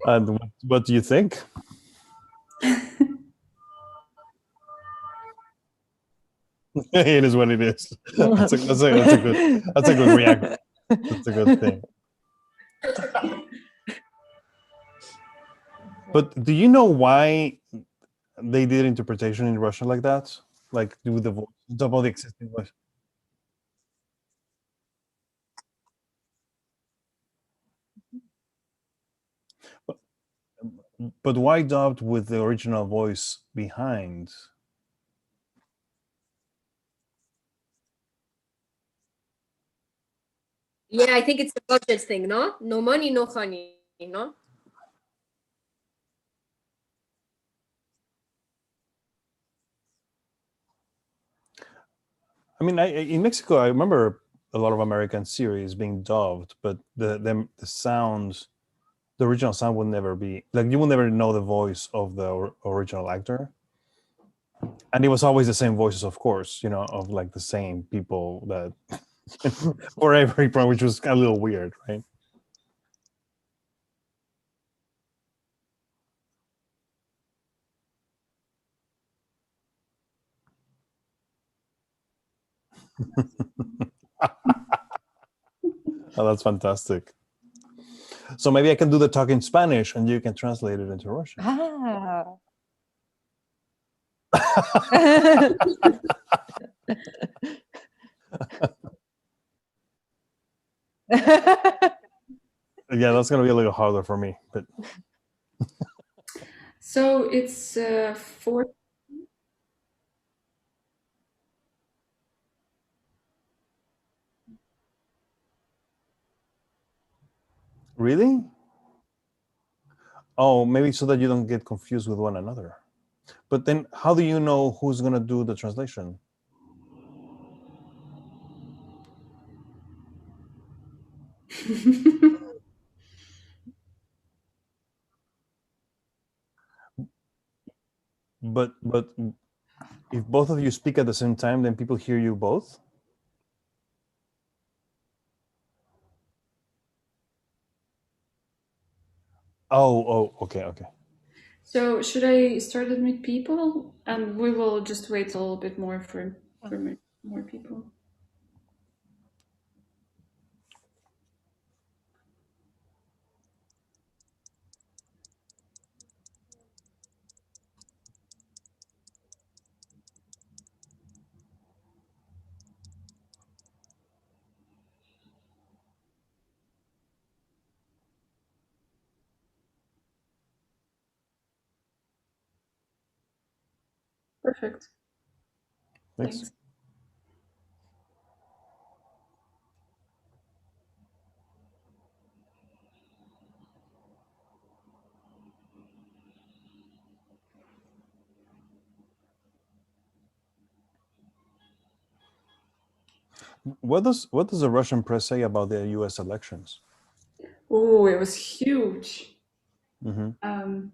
And what do you think? It is what it is. That's a good reaction. That's a good thing. But do you know why they did interpretation in Russian like that? Like do the voice, double the existing voice? But why dubbed with the original voice behind? Yeah, I think it's a budget thing, no? No money, no honey, no? I mean, in Mexico, I remember a lot of American series being dubbed, but the sounds, the original sound would never be, like, you will never know the voice of the original actor. And it was always the same voices, of course, you know, of like the same people that for every part, which was a little weird, right? Oh, that's fantastic. So maybe I can do the talk in Spanish and you can translate it into Russian. Ah. Yeah, that's going to be a little harder for me, but So it's 4. really? Oh, maybe so that you don't get confused with one another. But then how do you know who's going to do the translation? But if both of you speak at the same time, then people hear you both? Oh, okay. So should I start to meet people, and we will just wait a little bit more for more people? Perfect. Thanks. What does the Russian press say about the U.S. elections? Oh, it was huge. Mm-hmm.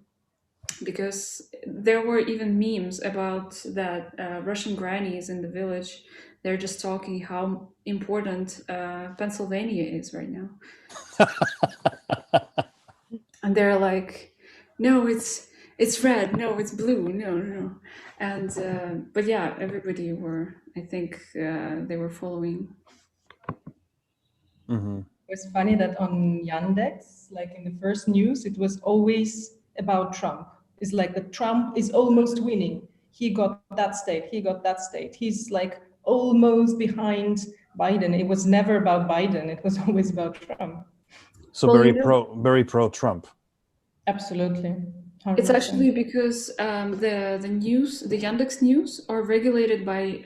Because there were even memes about that Russian grannies in the village. They're just talking how important Pennsylvania is right now. And they're like, no, it's red, no, it's blue, no. And but yeah, everybody were, I think they were following. Mm-hmm. It was funny that on Yandex, like in the first news, it was always about Trump. It's like the Trump is almost winning. He got that state, he got that state. He's like almost behind Biden. It was never about Biden. It was always about Trump. So Well, very pro Trump. Absolutely. 100%. It's actually because the news, the Yandex news, are regulated by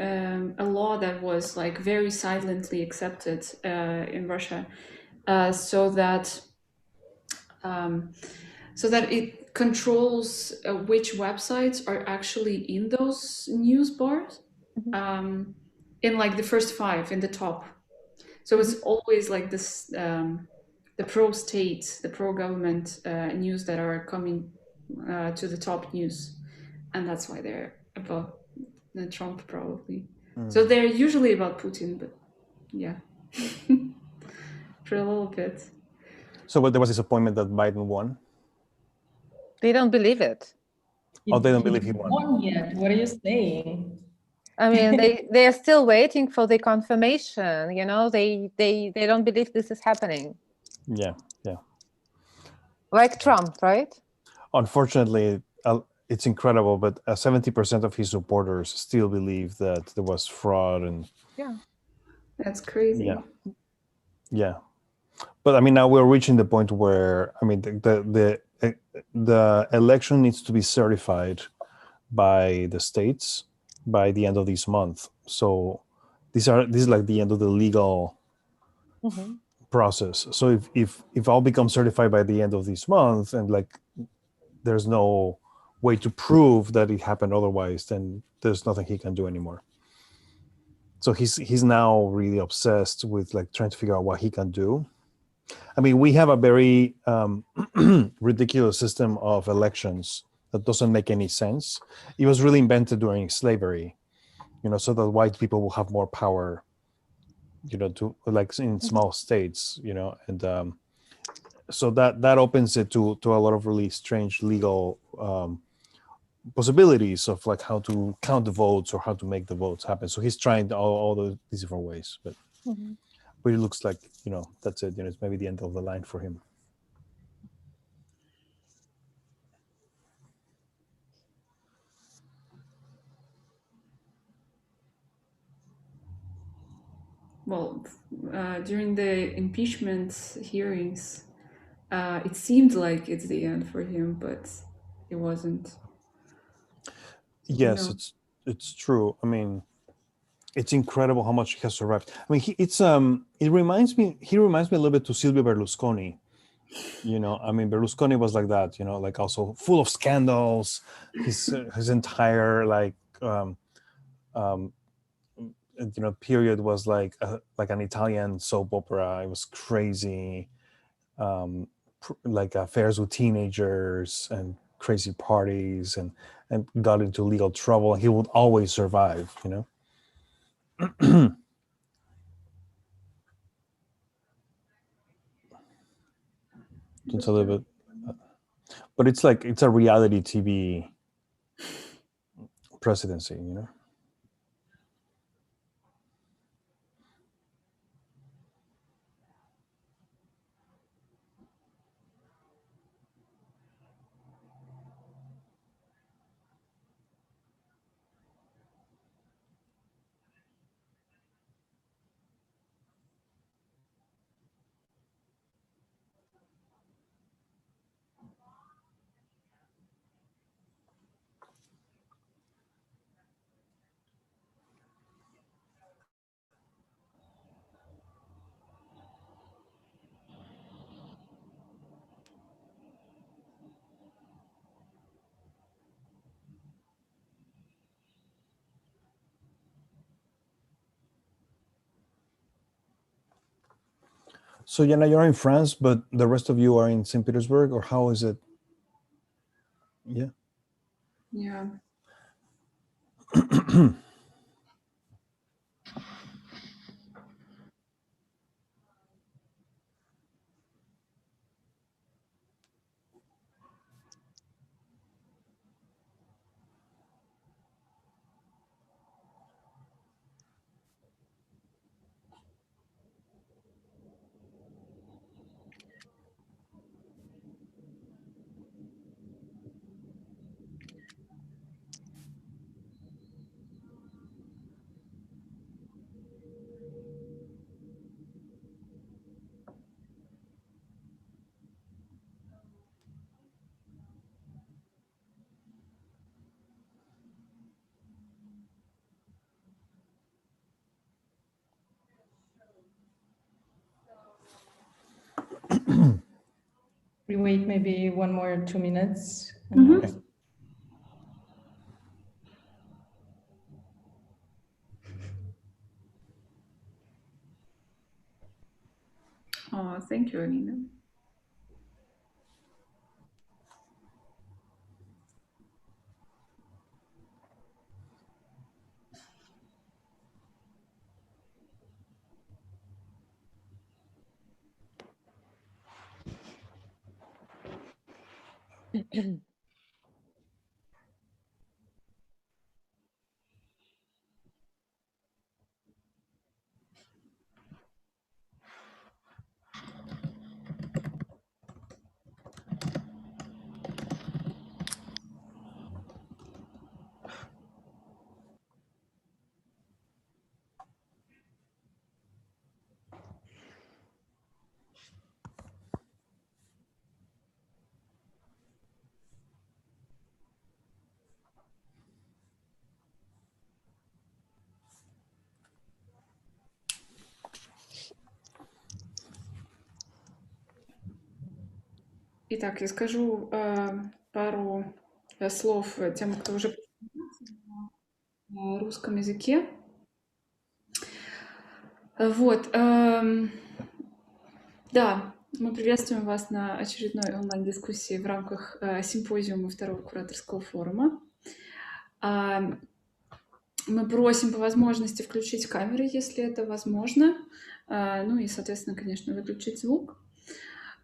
a law that was like very silently accepted in Russia, so that it controls which websites are actually in those news bars, in like the first 5 in the top. So it's always like this, the pro-state, the pro-government news that are coming to the top news, and that's why they're above Trump probably. So they're usually about Putin, but yeah. for a little bit. So there was disappointment that Biden won? They don't believe it. Oh, they don't He believe he didn't won. yet. What are you saying? I mean, they are still waiting for the confirmation. You know, they don't believe this is happening. Yeah. Like Trump, right? Unfortunately, it's incredible, but 70% of his supporters still believe that there was fraud and Yeah. That's crazy. yeah. But I mean, now we're reaching the point where I mean, the election needs to be certified by the states by the end of this month. So this is like the end of the legal Mhm. process. So if all becomes certified by the end of this month, and like there's no way to prove that it happened otherwise, then there's nothing he can do anymore. So he's now really obsessed with like trying to figure out what he can do. I mean, we have a very ridiculous system of elections that doesn't make any sense. It was really invented during slavery, you know, so that white people will have more power, you know, to like in small states, you know, and so that opens it to a lot of really strange legal possibilities of like how to count the votes or how to make the votes happen. So he's trying all these different ways, but Mhm. but it looks like, you know, that's it. You know, it's maybe the end of the line for him. Well, during the impeachment hearings, it seemed like it's the end for him, but it wasn't. Yes, No. it's true. I mean, it's incredible how much he has survived. I mean, he reminds me a little bit to Silvio Berlusconi. You know, I mean, Berlusconi was like that. You know, like also full of scandals. His entire like you know period was like an Italian soap opera. It was crazy, like affairs with teenagers and crazy parties, and got into legal trouble. He would always survive. You know. It's a little bit, but it's like it's a reality TV presidency, you know. So Yana, you're in France, but the rest of you are in St. Petersburg, or how is it? Yeah. Yeah. We wait maybe 1 more 2 minutes. Okay. Oh, thank you, Alina. Итак, я скажу пару слов тем, кто уже на русском языке. Вот. Да, мы приветствуем вас на очередной онлайн-дискуссии в рамках симпозиума второго кураторского форума. Мы просим по возможности включить камеры, если это возможно. Ну и, соответственно, конечно, выключить звук.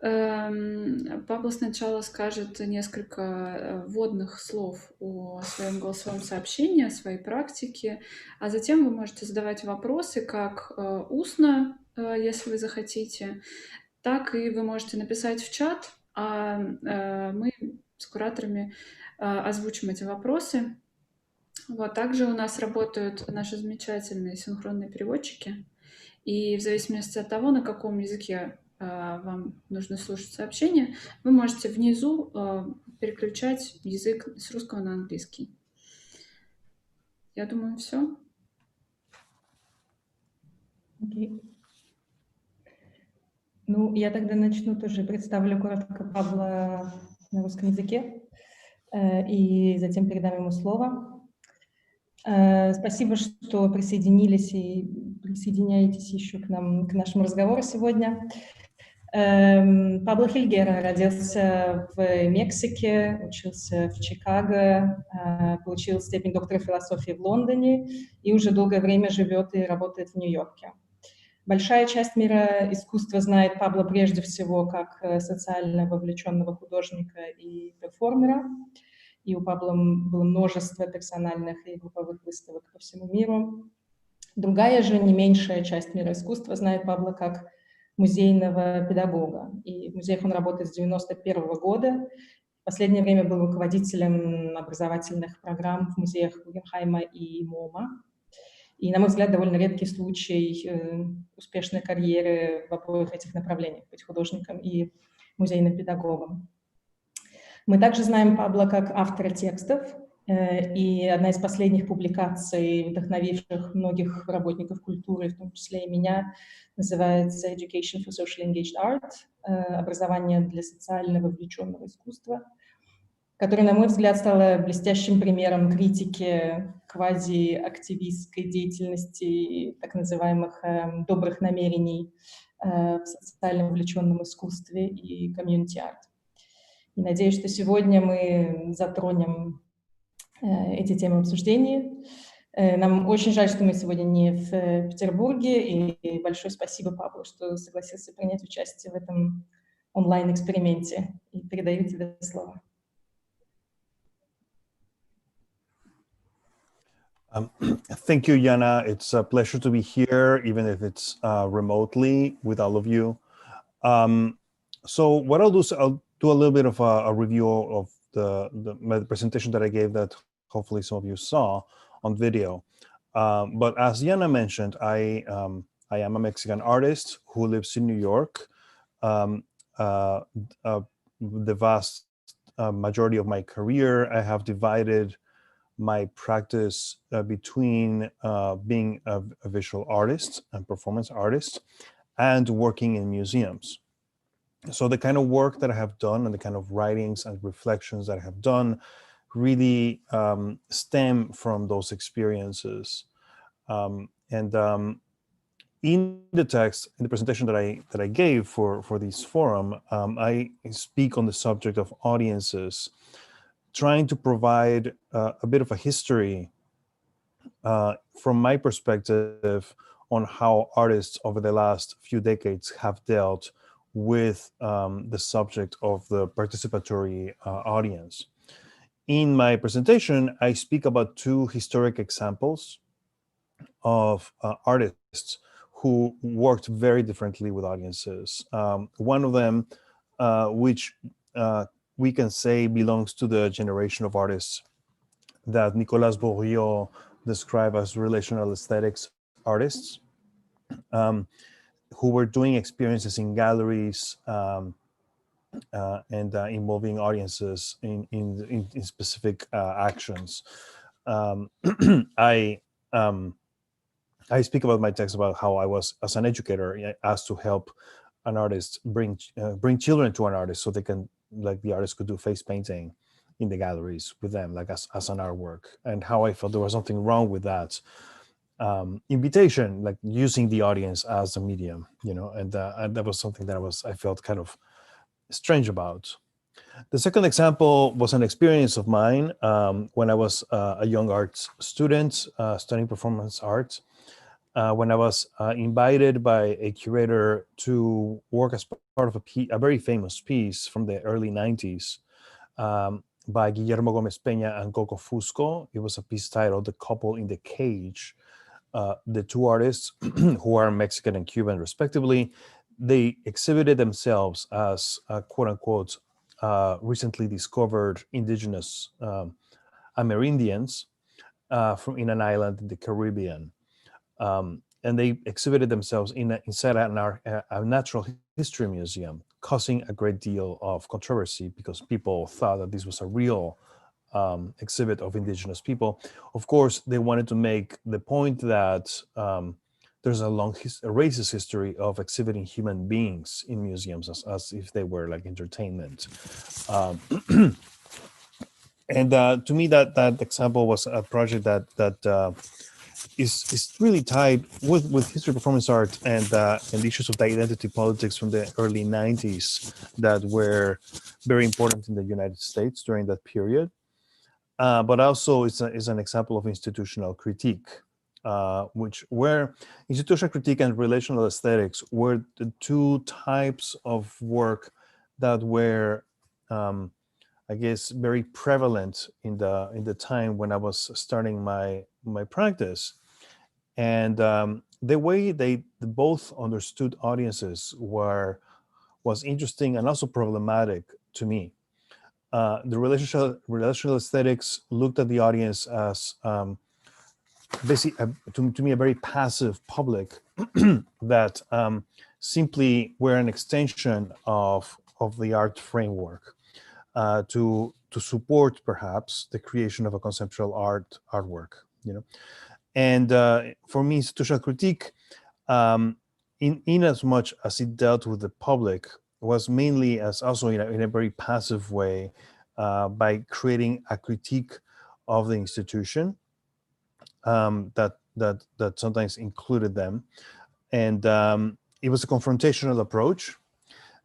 Пабло сначала скажет несколько вводных слов о своем голосовом сообщении, о своей практике, а затем вы можете задавать вопросы как устно, если вы захотите, так и вы можете написать в чат, а мы с кураторами озвучим эти вопросы. Вот. Также у нас работают наши замечательные синхронные переводчики, и в зависимости от того, на каком языке вам нужно слушать сообщение, вы можете внизу переключать язык с русского на английский. Я думаю, все. Okay. Ну, я тогда начну тоже, представлю коротко Пабло на русском языке, и затем передам ему слово. Спасибо, что присоединились и присоединяетесь еще к нам, к нашему разговору сегодня. Пабло Хельгера родился в Мексике, учился в Чикаго, получил степень доктора философии в Лондоне и уже долгое время живет и работает в Нью-Йорке. Большая часть мира искусства знает Пабло прежде всего как социально вовлеченного художника и перформера. И у Пабло было множество персональных и групповых выставок по всему миру. Другая же, не меньшая часть мира искусства знает Пабло как музейного педагога. И в музеях он работает с 1991 года. В последнее время был руководителем образовательных программ в музеях Гугенхайма и МОМА. И, на мой взгляд, довольно редкий случай успешной карьеры в обоих этих направлениях, быть художником и музейным педагогом. Мы также знаем Пабло как автора текстов, и одна из последних публикаций, вдохновивших многих работников культуры, в том числе и меня, называется Education for Socially Engaged Art, образование для социально вовлеченного искусства, которое, на мой взгляд, стало блестящим примером критики квазиактивистской деятельности и так называемых добрых намерений в социально вовлеченном искусстве и комьюнити-арт. И надеюсь, что сегодня мы затронем эти темы обсуждения. Нам очень жаль, что мы сегодня не в Петербурге, и большое спасибо, Пабло, что согласился принять участие в этом онлайн-эксперименте. И передаю тебе слово. Thank you, Yana. It's a pleasure to be here, even if it's remotely with all of you. So what I'll do is I'll do a little bit of a review of my presentation that I gave that hopefully some of you saw on video. But as Yana mentioned, I am a Mexican artist who lives in New York. The vast majority of my career, I have divided my practice between being a visual artist and performance artist and working in museums. So the kind of work that I have done and the kind of writings and reflections that I have done really stem from those experiences. In the text, in the presentation that I gave for this forum, I speak on the subject of audiences, trying to provide a bit of a history from my perspective on how artists over the last few decades have dealt with the subject of the participatory audience. In my presentation, I speak about two historic examples of artists who worked very differently with audiences. One of them, which we can say belongs to the generation of artists that Nicolas Bourriot described as relational aesthetics artists, who were doing experiences in galleries and involving audiences in specific actions. I speak about my text about how I was, as an educator, asked to help an artist bring children to an artist so they can, like, the artist could do face painting in the galleries with them, like as an artwork, and how I felt there was something wrong with that invitation, like using the audience as a medium, you know, and that was something that I felt kind of strange about. The second example was an experience of mine when I was a young art student studying performance art. When I was invited by a curator to work as part of a very famous piece from the early 90s by Guillermo Gomez Peña and Coco Fusco. It was a piece titled The Couple in the Cage. The two artists, who are Mexican and Cuban respectively, they exhibited themselves as quote unquote recently discovered indigenous Amerindians in an island in the Caribbean. And they exhibited themselves inside a natural history museum, causing a great deal of controversy because people thought that this was a real exhibit of indigenous people. Of course, they wanted to make the point that there's a long racist history of exhibiting human beings in museums as if they were like entertainment. And to me, that example was a project that is really tied with history, performance art, and issues of identity politics from the early 90s that were very important in the United States during that period. But also it's an example of institutional critique, where institutional critique and relational aesthetics were the two types of work that were, I guess, very prevalent in the time when I was starting my practice. And the way they both understood audiences was interesting and also problematic to me. The relational aesthetics looked at the audience as basically, to me, a very passive public that simply were an extension of the art framework to support perhaps the creation of a conceptual artwork, you know. And for me, institutional critique, in as much as it dealt with the public, was mainly as also in a very passive way by creating a critique of the institution that sometimes included them. And it was a confrontational approach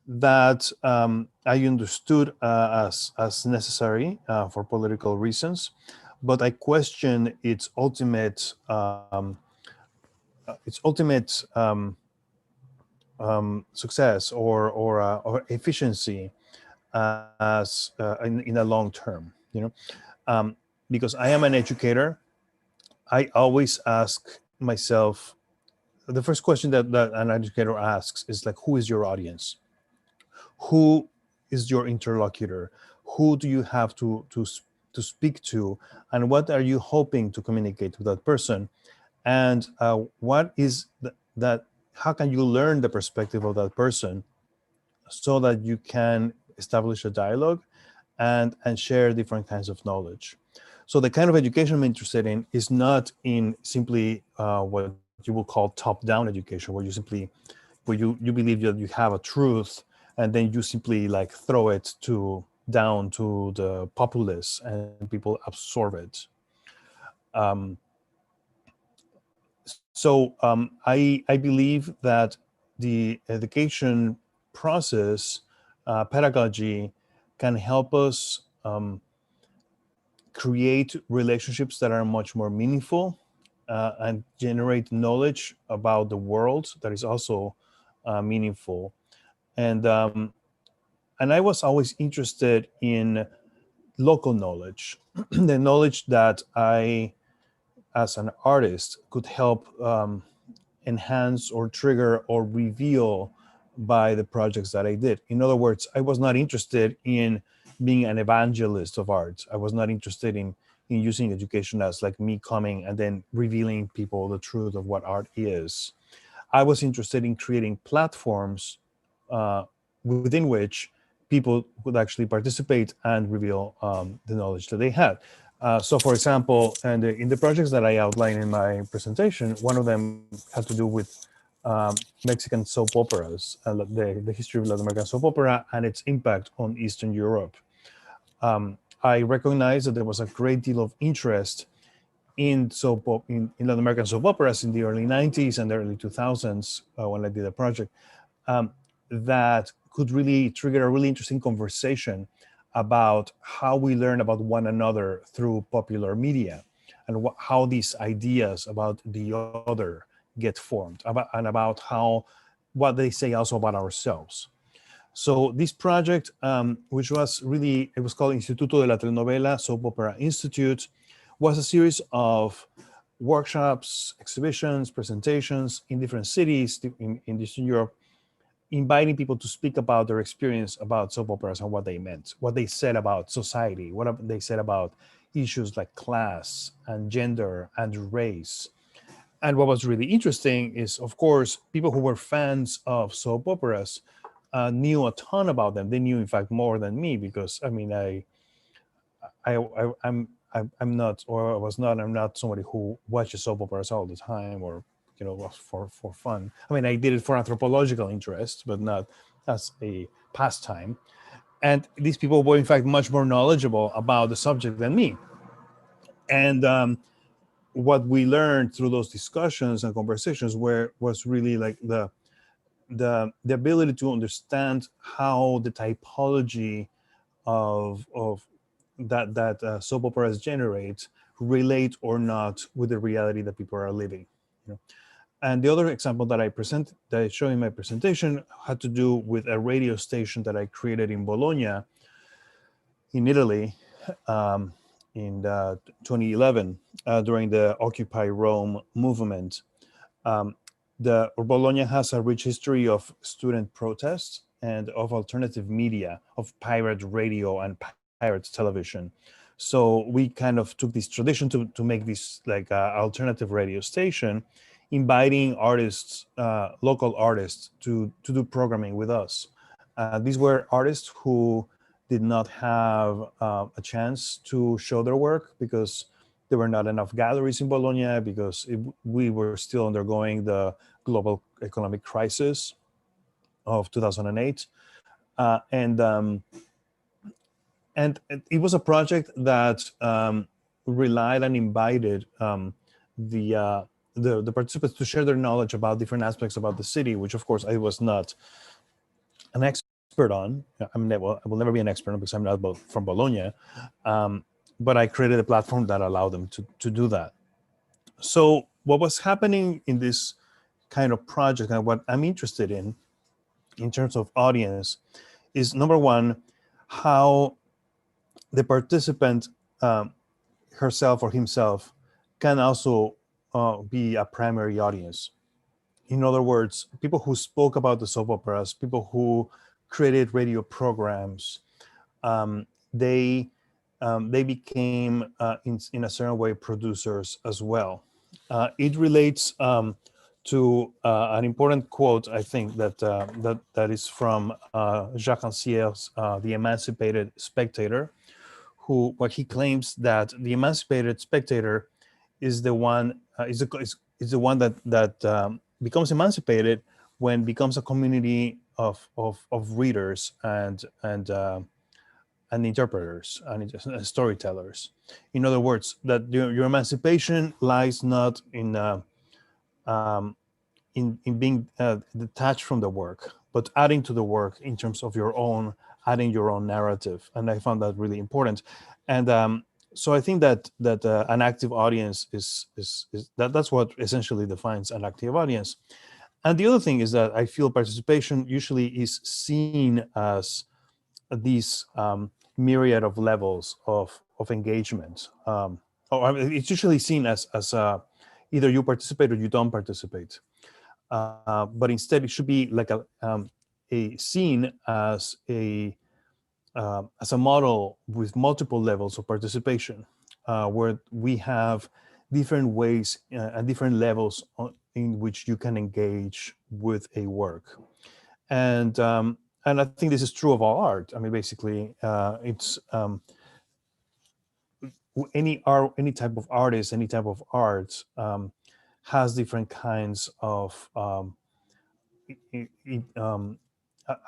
that I understood as necessary for political reasons, but I question its ultimate success or efficiency as in the long term, you know, because I am an educator. I always ask myself, the first question that an educator asks is like, who is your audience? Who is your interlocutor? Who do you have to speak to? And what are you hoping to communicate with that person? And what is that? How can you learn the perspective of that person so that you can establish a dialogue and share different kinds of knowledge? So the kind of education I'm interested in is not in simply what you will call top-down education, where you believe that you have a truth and then you simply like throw it down to the populace and people absorb it. I believe that the education process, pedagogy, can help us create relationships that are much more meaningful and generate knowledge about the world that is also meaningful. and I was always interested in local knowledge, the knowledge that I, as an artist, could help enhance or trigger or reveal by the projects that I did. In other words, I was not interested in being an evangelist of art. I was not interested in using education as like me coming and then revealing people the truth of what art is. I was interested in creating platforms within which people would actually participate and reveal the knowledge that they had. So for example, and in the projects that I outlined in my presentation, one of them had to do with Mexican soap operas, the history of Latin American soap opera and its impact on Eastern Europe. I recognized that there was a great deal of interest in Latin American soap operas in the early 90s and the early 2000s when I did a project that could really trigger a really interesting conversation about how we learn about one another through popular media and how these ideas about the other get formed and about what they say also about ourselves. So this project, which was really, it was called Instituto de la Telenovela, Soap Opera Institute, was a series of workshops, exhibitions, presentations in different cities in Eastern Europe, inviting people to speak about their experience about soap operas and what they meant, what they said about society, what they said about issues like class and gender and race. And what was really interesting is, of course, people who were fans of soap operas knew a ton about them. They knew, in fact, more than me because, I mean, I'm not, or I was not, I'm not somebody who watches soap operas all the time or, you know, for fun. I mean, I did it for anthropological interest, but not as a pastime. And these people were, in fact, much more knowledgeable about the subject than me. And what we learned through those discussions and conversations was really like the ability to understand how the typology of that soap operas generate relate or not with the reality that people are living. You know? And the other example that I show in my presentation had to do with a radio station that I created in Bologna, in Italy, in 2011 during the Occupy Rome movement. Bologna has a rich history of student protests and of alternative media, of pirate radio and pirate television. So we kind of took this tradition to make this like alternative radio station, inviting artists, local artists, to do programming with us. These were artists who did not have a chance to show their work because there were not enough galleries in Bologna, because we were still undergoing the global economic crisis of 2008. And it was a project that relied and invited the participants to share their knowledge about different aspects about the city, which of course I was not an expert on. I mean, I will never be an expert on because I'm not from Bologna, but I created a platform that allowed them to do that. So what was happening in this kind of project and what I'm interested in terms of audience is, number one, how the participant herself or himself can also be a primary audience. In other words, people who spoke about the soap operas, people who created radio programs, they became, in a certain way, producers as well. It relates to an important quote, I think, that is from Jacques Rancière's The Emancipated Spectator, what he claims that the emancipated spectator is the one is the one that becomes emancipated when becomes a community of readers and interpreters and storytellers. In other words, that your emancipation lies not in being detached from the work, but adding to the work in terms of adding your own narrative. And I found that really important. And so I think that an active audience is that's what essentially defines an active audience. And the other thing is that I feel participation usually is seen as these myriad of levels of engagement. Or I mean, it's usually seen as either you participate or you don't participate. But instead, it should be like a seen as a model with multiple levels of participation, where we have different ways and different levels in which you can engage with a work. And I think this is true of all art. I mean, basically, it's any type of artist, any type of art has different kinds of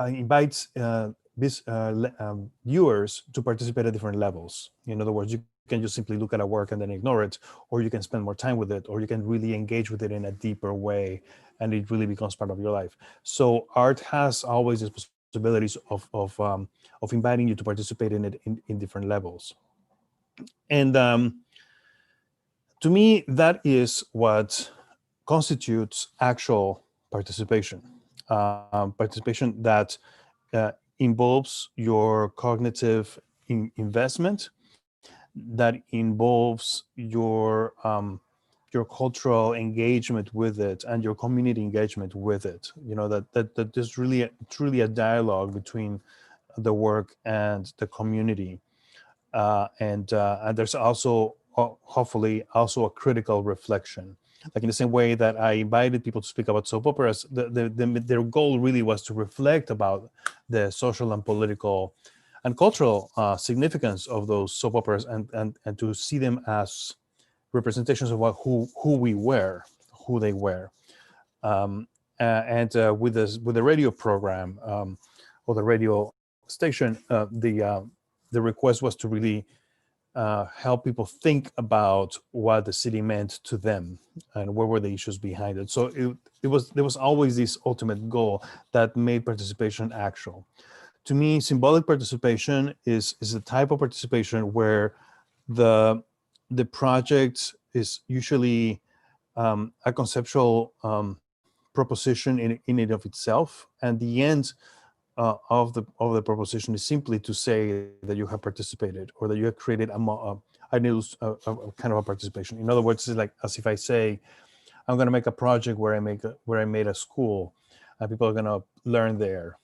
invites viewers to participate at different levels. In other words, you can just simply look at a work and then ignore it, or you can spend more time with it, or you can really engage with it in a deeper way, and it really becomes part of your life. So art has always these possibilities of inviting you to participate in it in different levels. And to me, that is what constitutes actual participation. Participation that involves your cognitive investment, that involves your cultural engagement with it and your community engagement with it. You know, that there's really truly a dialogue between the work and the community, and there's also hopefully also a critical reflection. Like in the same way that I invited people to speak about soap operas, their goal really was to reflect about the social and political and cultural significance of those soap operas, and to see them as representations of who we were, who they were. And with the radio program or the radio station, the request was to really help people think about what the city meant to them and what were the issues behind it. So there was always this ultimate goal that made participation actual. To me, symbolic participation is a type of participation where the project is usually a conceptual proposition in and of itself, and the end of the proposition is simply to say that you have participated or that you have created a kind of a participation. In other words, it's like as if I say, I'm going to make a project where I made a school, and people are going to learn there.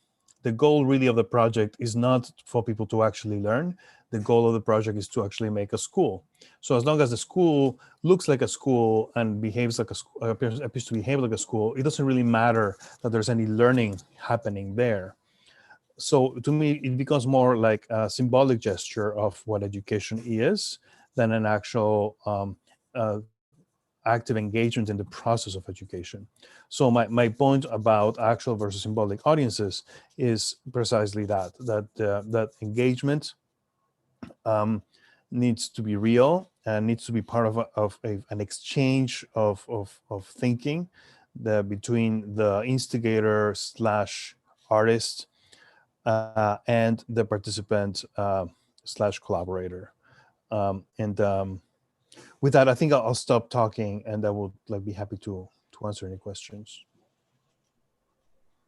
The goal really of the project is not for people to actually learn. The goal of the project is to actually make a school. So as long as the school looks like a school and behaves like a school, appears to behave like a school, it doesn't really matter that there's any learning happening there. So to me, it becomes more like a symbolic gesture of what education is than an actual active engagement in the process of education. So my point about actual versus symbolic audiences is precisely that engagement needs to be real and needs to be part of an exchange of thinking between the instigator / artist and the participant / collaborator. With that, I think I'll stop talking, and I would be happy to answer any questions.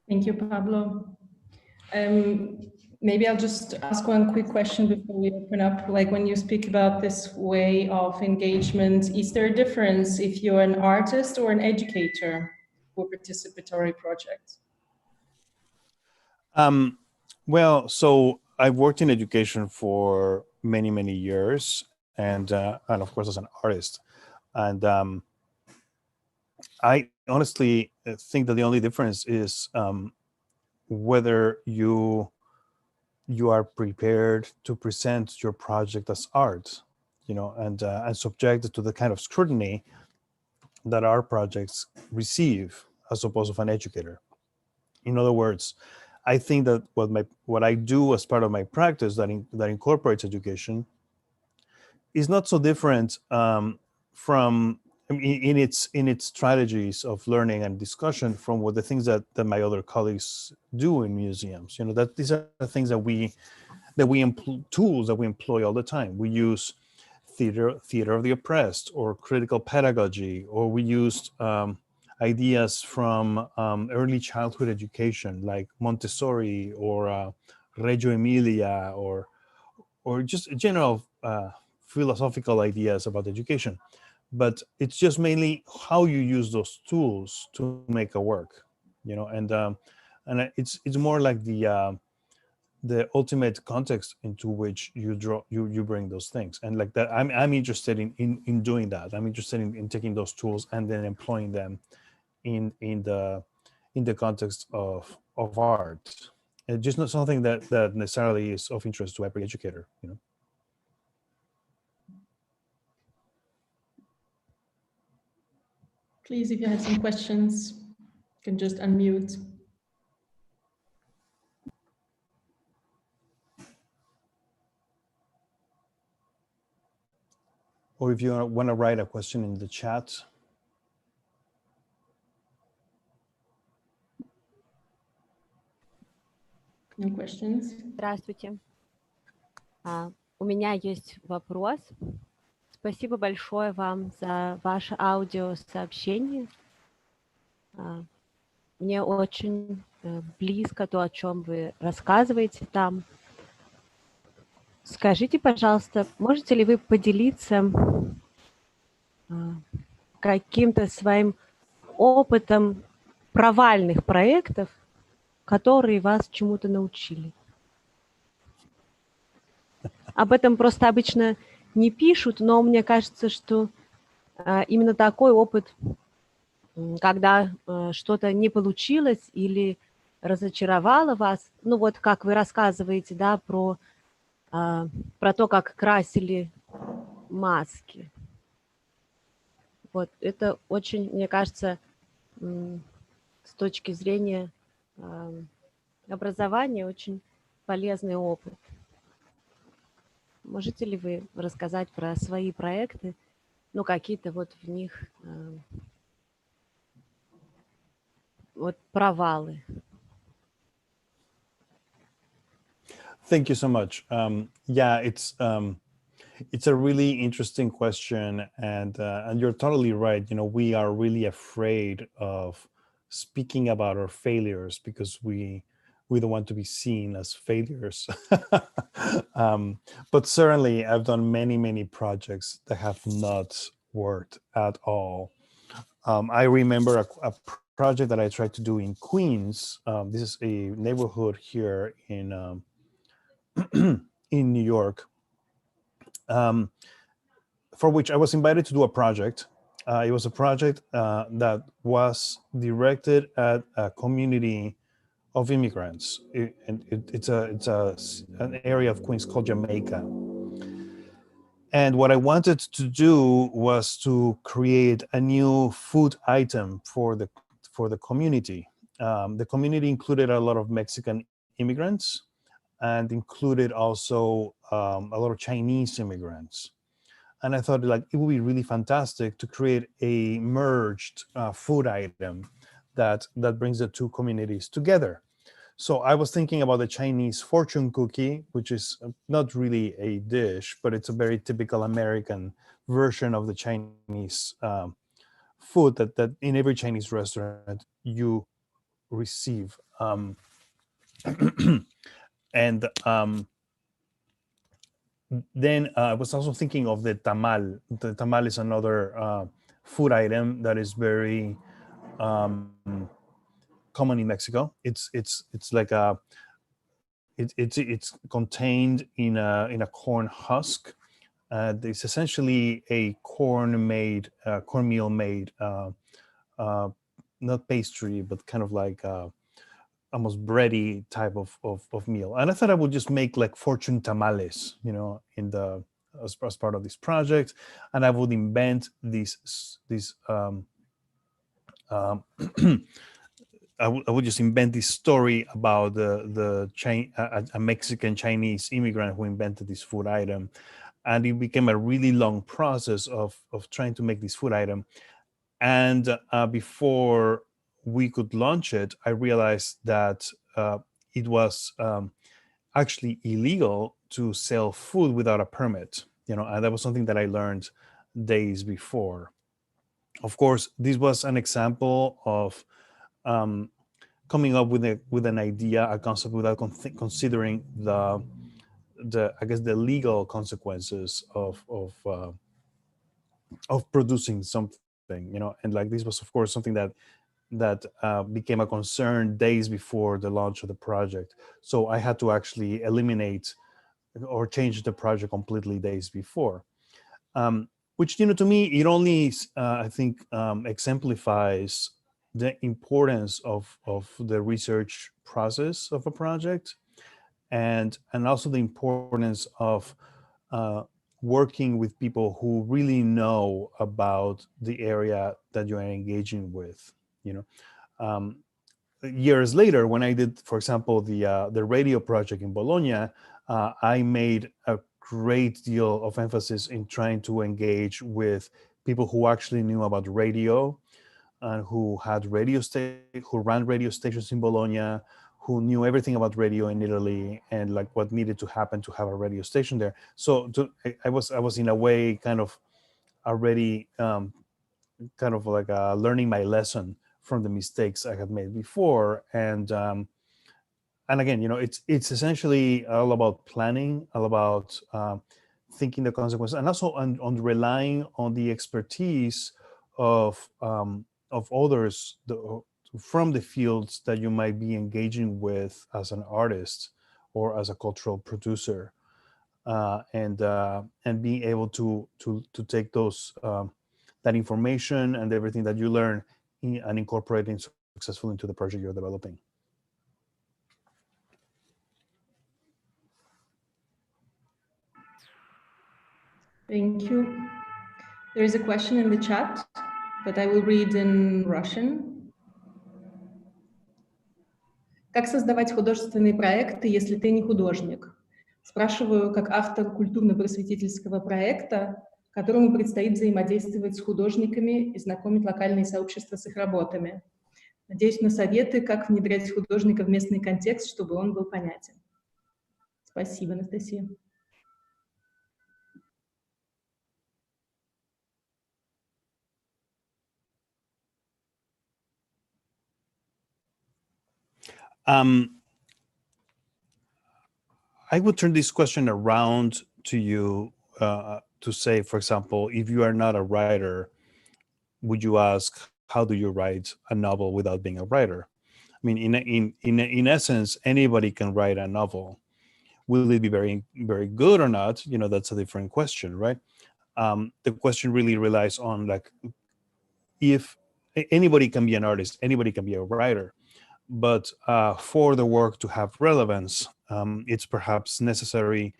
Thank you, Pablo. Maybe I'll just ask one quick question before we open up. Like when you speak about this way of engagement, is there a difference if you're an artist or an educator for participatory projects? Well, so I've worked in education for many years, and of course as an artist, and I honestly think that the only difference is whether you are prepared to present your project as art, and subjected to the kind of scrutiny that our projects receive as opposed to an educator. In other words, I think that what I do as part of my practice that incorporates education is not so different from in its strategies of learning and discussion from what the things that my other colleagues do in museums. That these are the things that we tools that we employ all the time. We use theater of the oppressed, or critical pedagogy, or we used ideas from early childhood education, like Montessori or Reggio Emilia, or just general philosophical ideas about education. But it's just mainly how you use those tools to make a work, and it's more like the ultimate context into which you bring those things. And like that, I'm interested in doing that. I'm interested in taking those tools and then employing them in the context of art. It's just not something that necessarily is of interest to every educator, Please, if you have some questions, you can just unmute. Or if you want to write a question in the chat. No questions. Здравствуйте. У меня есть вопрос. Спасибо большое вам за ваше аудиосообщение. Мне очень близко то, о чем вы рассказываете там. Скажите, пожалуйста, можете ли вы поделиться каким-то своим опытом провальных проектов, которые вас чему-то научили? Об этом просто обычно не пишут, но мне кажется, что именно такой опыт, когда что-то не получилось или разочаровало вас, ну вот как вы рассказываете, да, про то, как красили маски. Вот это очень, мне кажется, с точки зрения образования очень полезный опыт. Можете ли вы рассказать про свои проекты, ну какие-то вот в них вот провалы? Thank you so much. Yeah, it's a really interesting question, and you're totally right. We are really afraid of speaking about our failures because we don't want to be seen as failures. But certainly, I've done many projects that have not worked at all. I remember a project that I tried to do in Queens. This is a neighborhood here in in New York, for which I was invited to do a project. It was a project that was directed at a community of immigrants. It's an area of Queens called Jamaica. And what I wanted to do was to create a new food item for the community. The community included a lot of Mexican immigrants, and included also a lot of Chinese immigrants. And I thought like it would be really fantastic to create a merged food item that brings the two communities together. So I was thinking about the Chinese fortune cookie, which is not really a dish, but it's a very typical American version of the Chinese food that in every Chinese restaurant you receive. And then I was also thinking of the tamal. The tamal is another food item that is very common in Mexico. It's like it's contained in a corn husk. It's essentially a cornmeal made, not pastry, but kind of like almost bready type of meal. And I thought I would just make like fortune tamales, as part of this project, and I would invent these I would just invent this story about a Mexican Chinese immigrant who invented this food item, and it became a really long process of trying to make this food item. And before we could launch it, I realized that it was actually illegal to sell food without a permit. And that was something that I learned days before. of course, this was an example of coming up with an idea, a concept, without considering the I guess the legal consequences of producing something, you know. And like, this was of course something that became a concern days before the launch of the project. So I had to actually eliminate or change the project completely days before, which, you know, to me, it only I think exemplifies the importance of the research process of a project, and also the importance of working with people who really know about the area that you are engaging with, you know. Years later, when I did, for example, the radio project in Bologna, I made a great deal of emphasis in trying to engage with people who actually knew about radio, and who ran radio stations in Bologna, who knew everything about radio in Italy, and like what needed to happen to have a radio station there. So I was in a way kind of already kind of like learning my lesson from the mistakes I had made before. And again, you know, it's essentially all about planning, all about thinking the consequences, and also on relying on the expertise of others from the fields that you might be engaging with as an artist or as a cultural producer, and being able to take those that information and everything that you learn and incorporating successfully into the project you're developing. Thank you. There is a question in the chat, but I will read in Russian. Как создавать художественные проекты, если ты не художник? Спрашиваю как автор культурно-просветительского проекта, которому предстоит взаимодействовать с художниками и знакомить локальные сообщества с их работами. Надеюсь на советы, как внедрять художника в местный контекст, чтобы он был понятен. Спасибо, Анастасия. I would turn this question around to you to say, for example, if you are not a writer, would you ask, how do you write a novel without being a writer? I mean, in essence, anybody can write a novel. Will it be very, very good or not? You know, that's a different question, right? The question really relies on, like, if anybody can be an artist, anybody can be a writer, but for the work to have relevance, it's perhaps necessary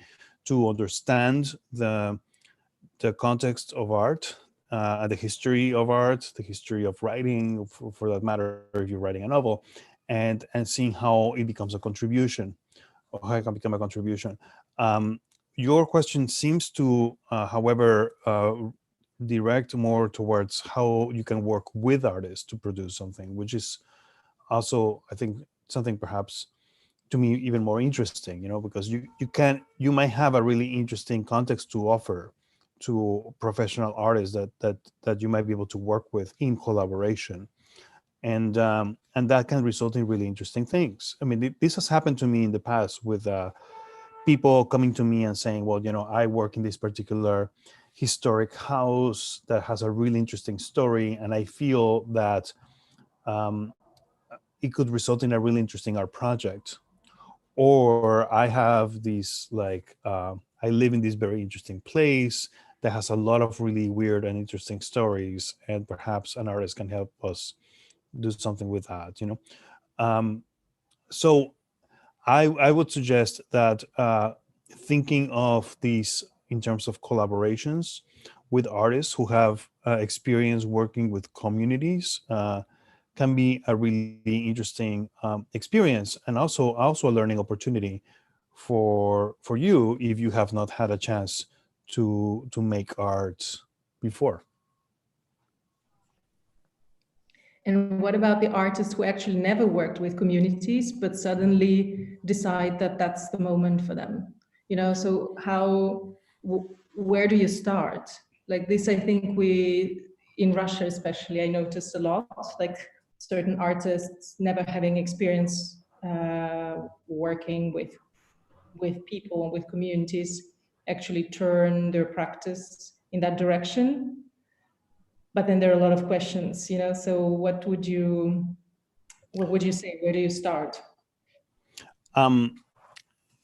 to understand the context of art, the history of art, the history of writing, for that matter, if you're writing a novel, and seeing how it becomes a contribution, or how it can become a contribution. Your question seems to, however, direct more towards how you can work with artists to produce something, which is also, I think, something perhaps to me even more interesting, you know, because you might have a really interesting context to offer to professional artists that you might be able to work with in collaboration, and that can result in really interesting things. I mean, this has happened to me in the past with people coming to me and saying, well, you know, I work in this particular historic house that has a really interesting story, and I feel that it could result in a really interesting art project. Or I have these, like, I live in this very interesting place that has a lot of really weird and interesting stories, and perhaps an artist can help us do something with that, you know? So I would suggest that thinking of these in terms of collaborations with artists who have experience working with communities can be a really interesting experience, and also a learning opportunity for you if you have not had a chance to make art before. And what about the artists who actually never worked with communities, but suddenly decide that that's the moment for them? You know, so where do you start? Like this, I think in Russia especially, I noticed a lot, like certain artists never having experience working with people, with communities, actually turn their practice in that direction. But then there are a lot of questions, you know, so what would you say? Where do you start?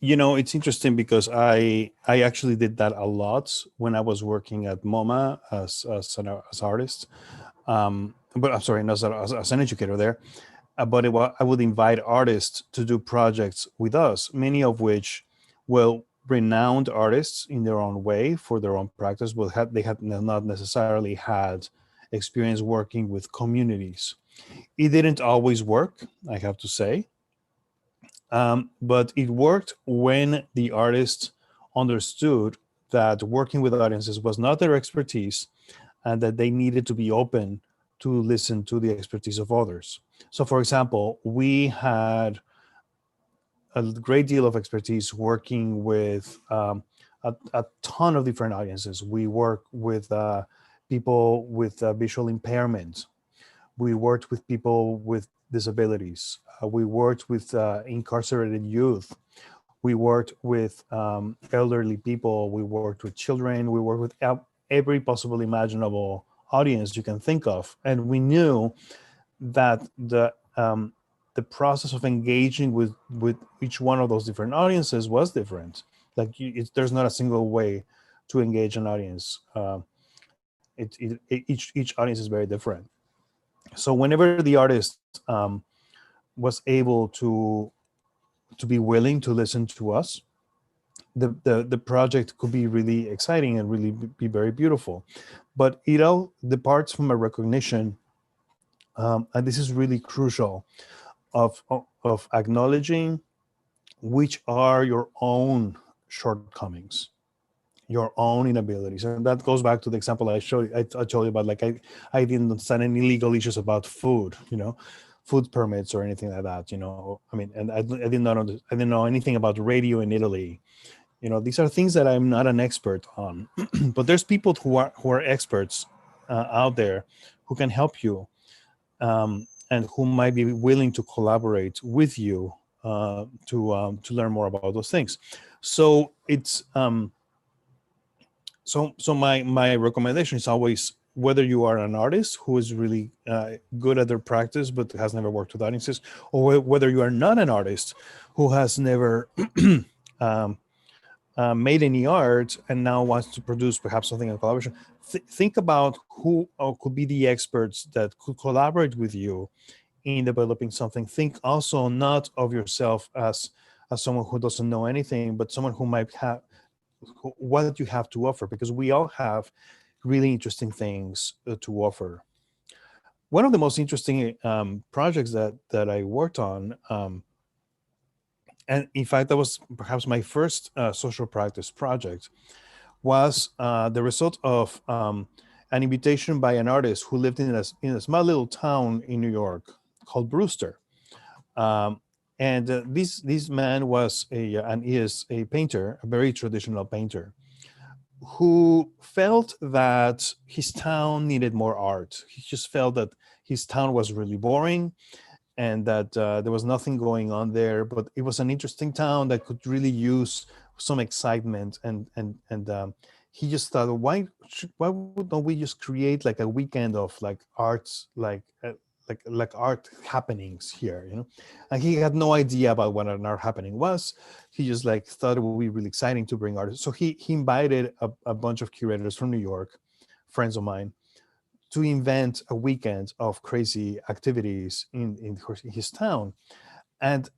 You know, it's interesting because I actually did that a lot when I was working at MoMA as an artist. But I'm sorry, not as an educator there. But I would invite artists to do projects with us, many of which were renowned artists in their own way for their own practice, but they had not necessarily had experience working with communities. It didn't always work, I have to say. But it worked when the artist understood that working with audiences was not their expertise and that they needed to be open to listen to the expertise of others. So, for example, we had a great deal of expertise working with a ton of different audiences. We work with people with visual impairment. We worked with people with disabilities. We worked with incarcerated youth. We worked with elderly people. We worked with children. We worked with every possible imaginable audience you can think of. And we knew that the process of engaging with each one of those different audiences was different. Like there's not a single way to engage an audience. Each audience is very different. So whenever the artist was able to be willing to listen to us, the project could be really exciting and really be very beautiful. But it all departs from a recognition, and this is really crucial, of acknowledging which are your own shortcomings, your own inabilities. And that goes back to the example I told you about, like I didn't understand any legal issues about food, you know, food permits or anything like that, you know. I mean, and I didn't know anything about radio in Italy. You know, these are things that I'm not an expert on. But there's people who are experts out there who can help you and who might be willing to collaborate with you to learn more about those things. So it's so my recommendation is always, whether you are an artist who is really good at their practice but has never worked with audiences, or whether you are not an artist who has never made any art and now wants to produce perhaps something in collaboration, think about who could be the experts that could collaborate with you in developing something. Think also not of yourself as someone who doesn't know anything, but someone who might have what you have to offer, because we all have really interesting things to offer. One of the most interesting projects that I worked on, and in fact that was perhaps my first social practice project, was the result of an invitation by an artist who lived in a small little town in New York called Brewster. And this man was and is a painter, a very traditional painter, who felt that his town needed more art. He just felt that his town was really boring and that there was nothing going on there, but it was an interesting town that could really use some excitement. And he just thought, why don't we just create like a weekend of like arts, like art happenings here, you know? And he had no idea about what an art happening was. He just like thought it would be really exciting to bring artists. So he invited a bunch of curators from New York, friends of mine, to invent a weekend of crazy activities in his town. And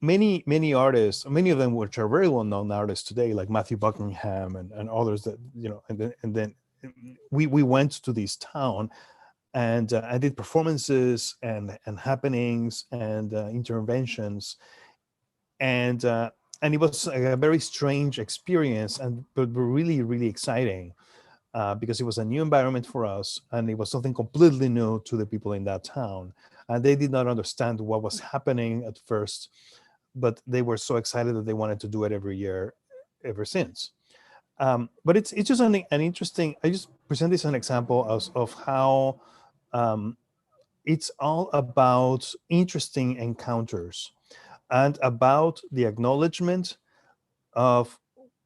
many artists, many of them which are very well-known artists today, like Matthew Buckingham and others that, you know, and then we went to this town and I did performances and happenings and interventions, and it was a very strange experience, but really, really exciting because it was a new environment for us, and it was something completely new to the people in that town, and they did not understand what was happening at first, but they were so excited that they wanted to do it every year ever since. But it's just an interesting. present this as an example of how it's all about interesting encounters and about the acknowledgement of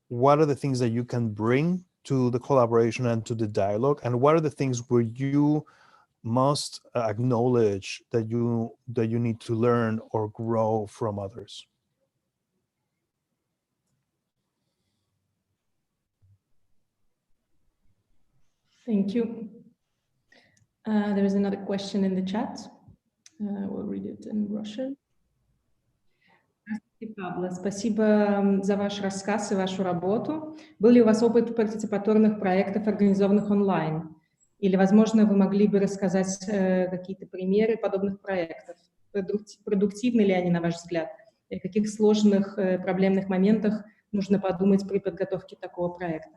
what are the things that you can bring to the collaboration and to the dialogue, and what are the things where you must acknowledge that you need to learn or grow from others. Thank you. There is another question in the chat. We'll read it in Russian. Здравствуйте, Пабло. Спасибо за ваш рассказ и вашу работу. Был ли у вас опыт партиципаторных проектов, организованных онлайн? Или, возможно, вы могли бы рассказать какие-то примеры подобных проектов? Продуктивны ли они, на ваш взгляд? И о каких сложных проблемных моментах нужно подумать при подготовке такого проекта?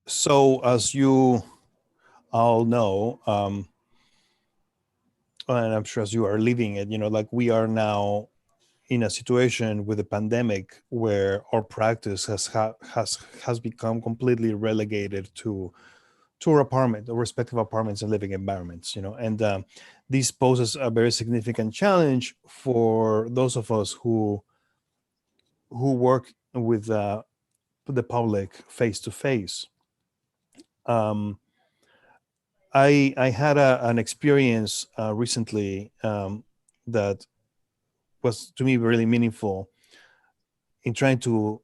So as you all know, and I'm sure as you are living it, like we are now in a situation with a pandemic where our practice has become completely relegated to our apartment, or respective apartments and living environments, and this poses a very significant challenge for those of us who work with the public face to face. I had an experience recently that was to me really meaningful in trying to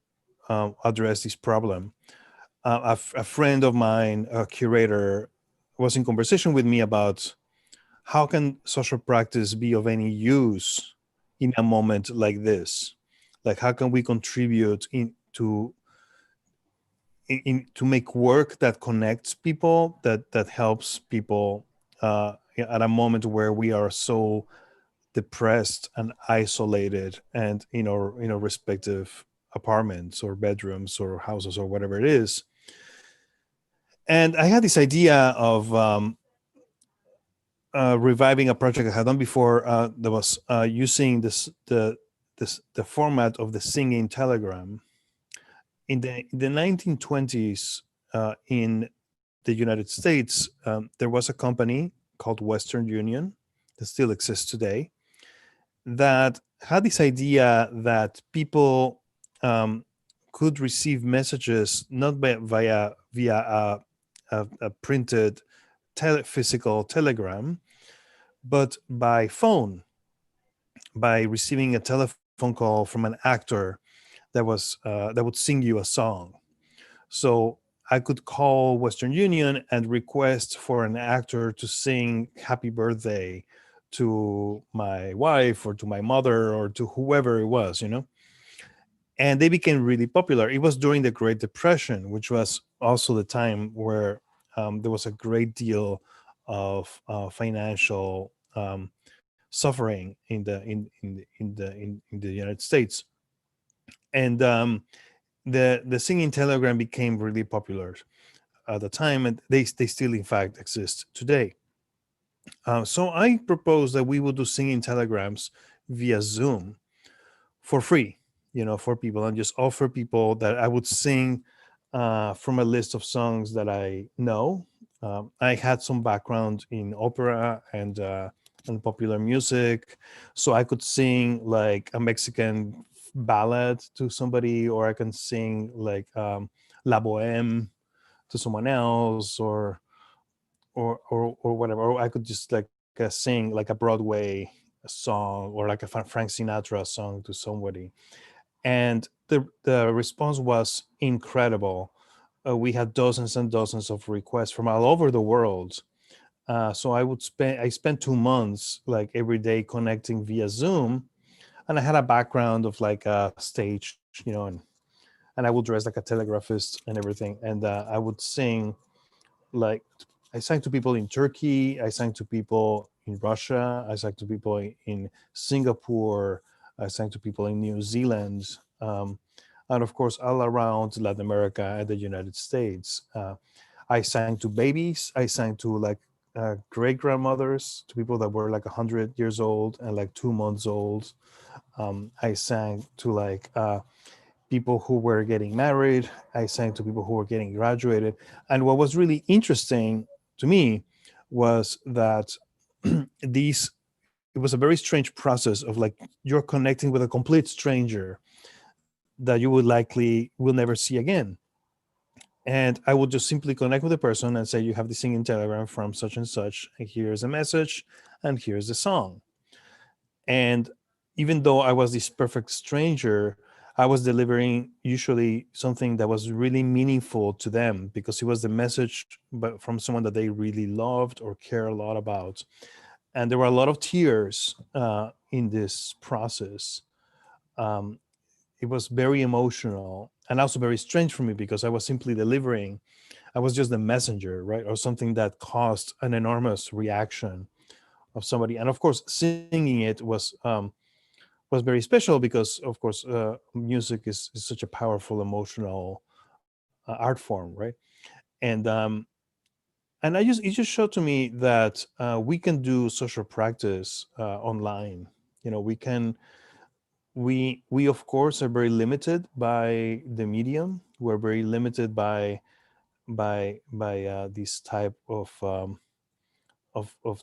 address this problem. A friend of mine, a curator, was in conversation with me about how can social practice be of any use in a moment like this? Like, how can we contribute to make work that connects people, that helps people at a moment where we are so depressed and isolated and in our respective apartments or bedrooms or houses or whatever it is. And I had this idea of reviving a project I had done before that was using the format of the singing telegram. In the 1920s, in the United States, there was a company called Western Union that still exists today that had this idea that people could receive messages not via a printed physical telegram, but by phone, by receiving a telephone call from an actor that would sing you a song. So I could call Western Union and request for an actor to sing "Happy Birthday" to my wife or to my mother or to whoever it was, And they became really popular. It was during the Great Depression, which was also the time where there was a great deal of financial suffering in the United States. And the singing telegram became really popular at the time, and they still, in fact, exist today. So I proposed that we would do singing telegrams via Zoom for free, for people, and just offer people that I would sing from a list of songs that I know. I had some background in opera and popular music, so I could sing like a Mexican ballad to somebody, or I can sing like La Boheme to someone else, or whatever. Or I could just like sing like a Broadway song or like a Frank Sinatra song to somebody. And the response was incredible. We had dozens and dozens of requests from all over the world. So I spent 2 months like every day connecting via Zoom, and I had a background of like a stage, and I would dress like a telegraphist and everything. And I would sing, like I sang to people in Turkey, I sang to people in Russia, I sang to people in Singapore, I sang to people in New Zealand, and of course all around Latin America and the United States. I sang to babies, I sang to like great grandmothers, to people that were like 100 years old and like 2 months old. I sang to like people who were getting married. I sang to people who were getting graduated. And what was really interesting to me was that it was a very strange process of like you're connecting with a complete stranger that you would likely will never see again. And I would just simply connect with the person and say, you have this singing telegram from such and such, and here's a message, and here's the song. And even though I was this perfect stranger, I was delivering usually something that was really meaningful to them because it was the message but from someone that they really loved or care a lot about. And there were a lot of tears in this process. It was very emotional and also very strange for me because I was simply delivering. I was just the messenger, right? Or something that caused an enormous reaction of somebody. And of course, singing it was very special because, of course, music is such a powerful emotional art form, right? And it just showed to me that we can do social practice online. You know, we of course are very limited by the medium. We're very limited by this type of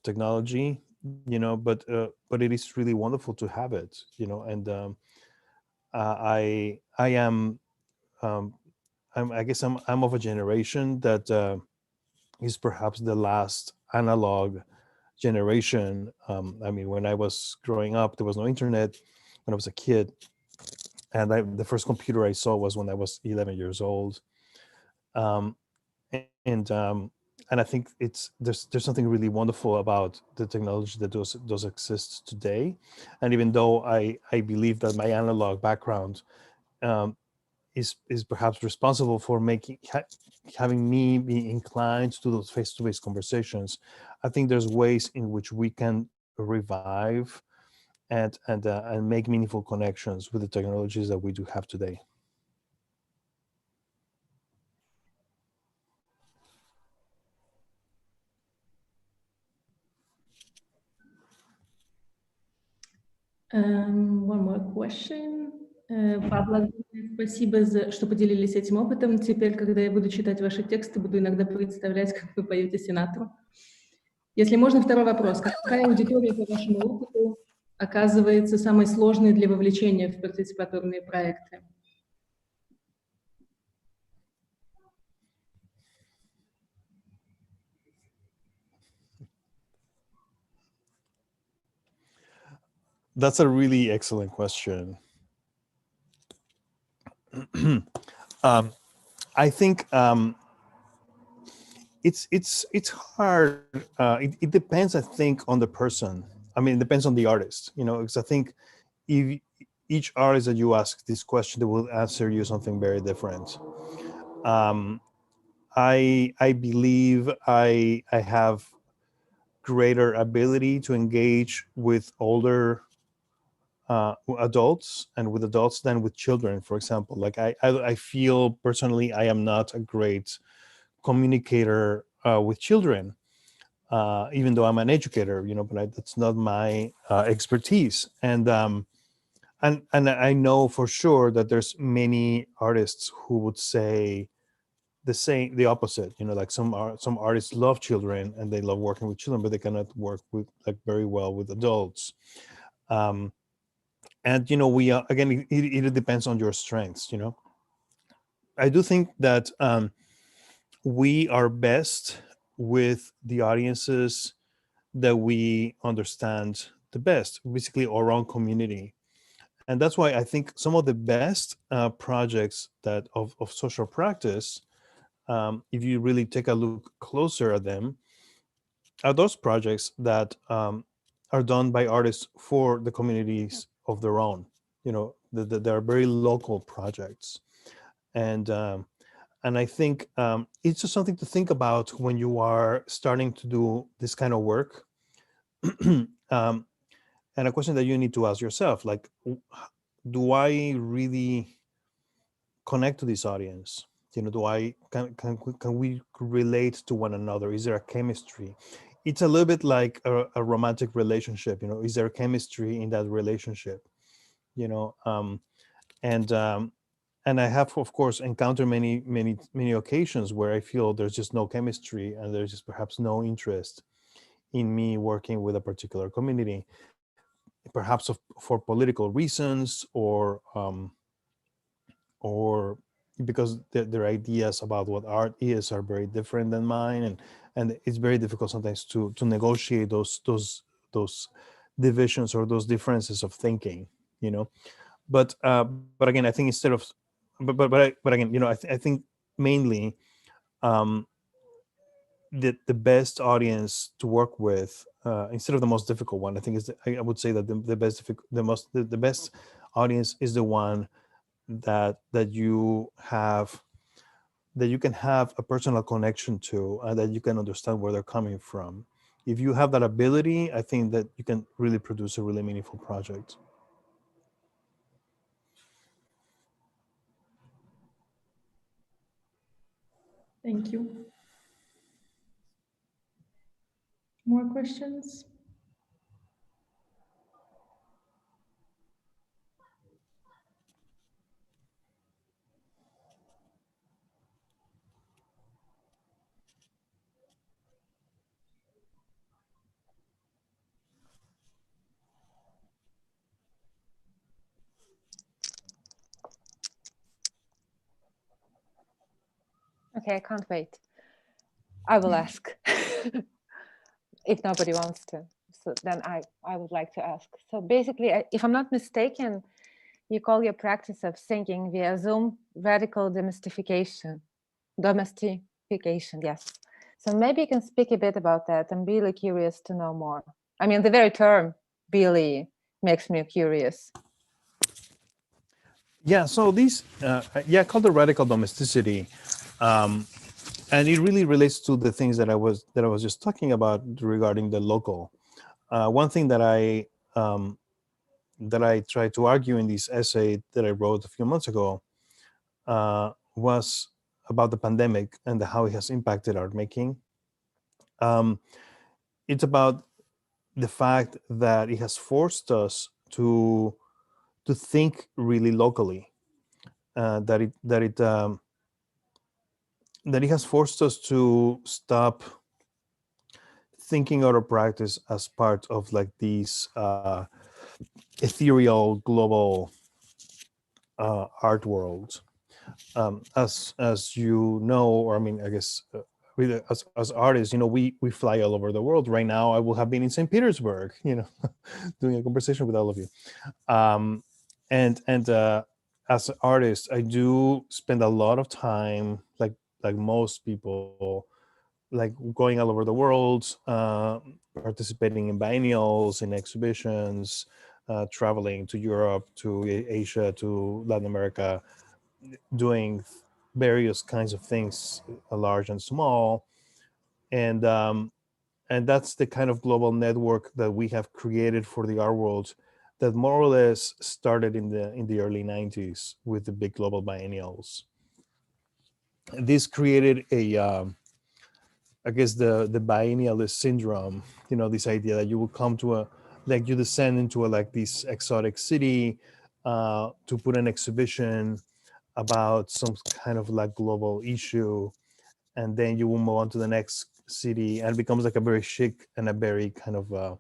technology, you know, but it is really wonderful to have it, you know. And I am I guess I'm of a generation that is perhaps the last analog generation. I mean, when I was growing up, there was no internet. When I was a kid, and the first computer I saw was when I was 11 years old. Um, and I think there's something really wonderful about the technology that does exist today. And even though I believe that my analog background is perhaps responsible for having me be inclined to those face-to-face conversations, I think there's ways in which we can revive and make meaningful connections with the technologies that we do have today. One more question. Пабло, спасибо, что поделились этим опытом. Теперь, когда я буду читать ваши тексты, буду иногда представлять, как вы поете сенатору. Если можно, второй вопрос. Какая аудитория, по вашему опыту, оказывается самой сложной для вовлечения в партиципаторные проекты? That's a really excellent question. I think it's hard. It depends, I think, on the person. I mean, it depends on the artist, you know, because I think if each artist that you ask this question, they will answer you something very different. I believe I have greater ability to engage with older adults and with adults than with children, for example. Like I feel personally I am not a great communicator with children, even though I'm an educator, you know, but that's not my expertise. And I know for sure that there's many artists who would say the opposite, you know, like some artists love children and they love working with children, but they cannot work with like very well with adults. And you know, we again, it depends on your strengths, you know. I do think that we are best with the audiences that we understand the best, basically our own community. And that's why I think some of the best projects that of social practice, if you really take a look closer at them, are those projects that are done by artists for the communities of their own. You know, they are very local projects, and I think it's just something to think about when you are starting to do this kind of work. And a question that you need to ask yourself, like, do I really connect to this audience? You know, can we relate to one another? Is there a chemistry? it's a little bit like a romantic relationship. Is there chemistry in that relationship? And I have, of course, encountered many occasions where I feel there's just no chemistry and there's just perhaps no interest in me working with a particular community, perhaps for political reasons or because their ideas about what art is are very different than mine, and it's very difficult sometimes to negotiate those divisions or those differences of thinking, But again, I think instead of, but again, I think mainly the best audience to work with, instead of the most difficult one, I think I would say that the best audience is the one that you can have a personal connection to, and that you can understand where they're coming from. If you have that ability, I think that you can really produce a really meaningful project. Thank you. More questions? Okay, I can't wait. I will ask. If nobody wants to. So then I would like to ask. So basically, if I'm not mistaken, you call your practice of thinking via Zoom radical domestication. Domestication, yes. So maybe you can speak a bit about that. I'm really curious to know more. I mean, the very term really makes me curious. Yeah, so these, called the radical domesticity, and it really relates to the things that I was just talking about regarding the local. One thing that I tried to argue in this essay that I wrote a few months ago was about the pandemic and how it has impacted art making. It's about the fact that it has forced us to think really locally. That it has forced us to stop thinking out of practice as part of like these ethereal global art worlds. As you know, or I mean, I guess really as artists, we fly all over the world. Right now, I will have been in St. Petersburg, doing a conversation with all of you. And as an artist, I do spend a lot of time, like most people, like going all over the world, participating in biennials, in exhibitions, traveling to Europe, to Asia, to Latin America, doing various kinds of things, large and small, and that's the kind of global network that we have created for the art world, that more or less started in the early 90s with the big global biennials. This created I guess the biennialist syndrome, this idea that you will come to you descend into this exotic city to put an exhibition about some kind of global issue, and then you will move on to the next city, and it becomes like a very chic and a very kind of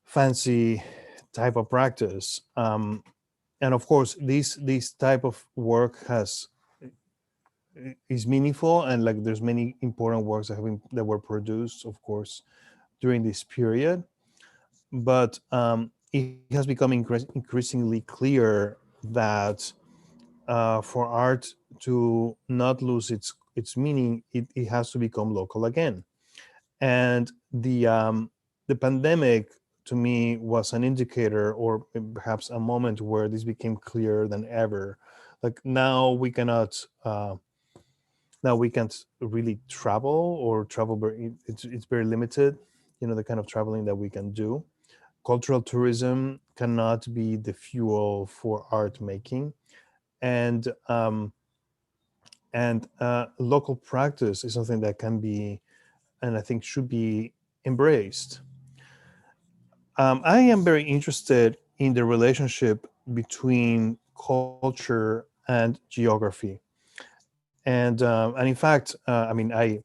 fancy type of practice. And of course, this type of work is meaningful, and there's many important works that were produced, of course, during this period. But it has become increasingly clear that for art to not lose its meaning, it has to become local again. And the pandemic, to me, was an indicator, or perhaps a moment where this became clearer than ever. Now we cannot. Now we can't really travel, or travel it's very limited, the kind of traveling that we can do. Cultural tourism cannot be the fuel for art making, and local practice is something that can be I think should be embraced. I am very interested in the relationship between culture and geography, and in fact, I mean, I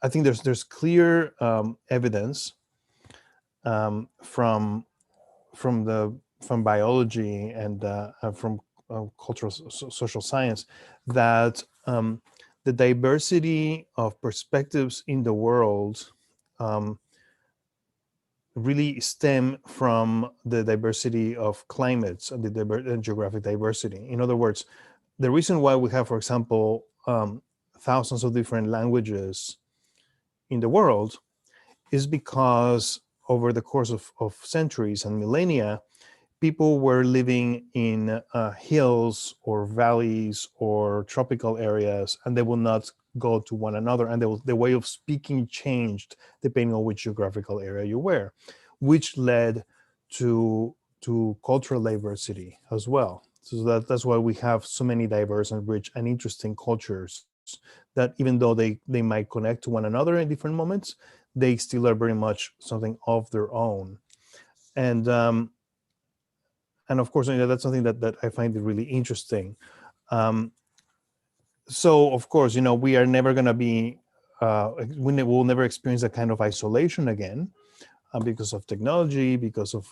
think there's clear evidence from biology and from cultural social science that the diversity of perspectives in the world really stem from the diversity of climates and the geographic diversity. In other words, the reason why we have, for example, thousands of different languages in the world is because over the course of centuries and millennia, people were living in hills or valleys or tropical areas, and they will not go to one another, and the way of speaking changed depending on which geographical area you were, which led to cultural diversity as well. So that's why we have so many diverse and rich and interesting cultures that even though they might connect to one another in different moments, they still are very much something of their own. And of course, that's something that I find really interesting. So of course, we are never going to be, we'll never experience that kind of isolation again because of technology, because of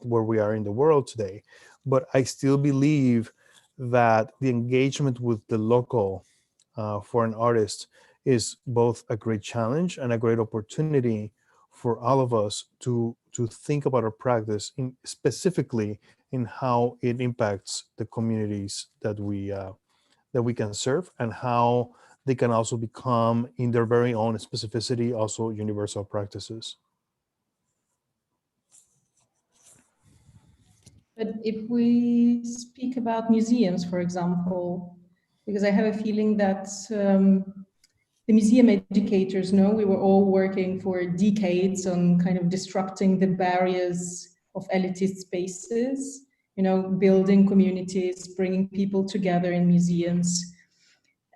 where we are in the world today. But I still believe that the engagement with the local for an artist is both a great challenge and a great opportunity for all of us to think about our practice specifically in how it impacts the communities that we can serve, and how they can also become, in their very own specificity, also universal practices. But if we speak about museums, for example, because I have a feeling that the museum educators know we were all working for decades on kind of disrupting the barriers of elitist spaces, building communities, bringing people together in museums.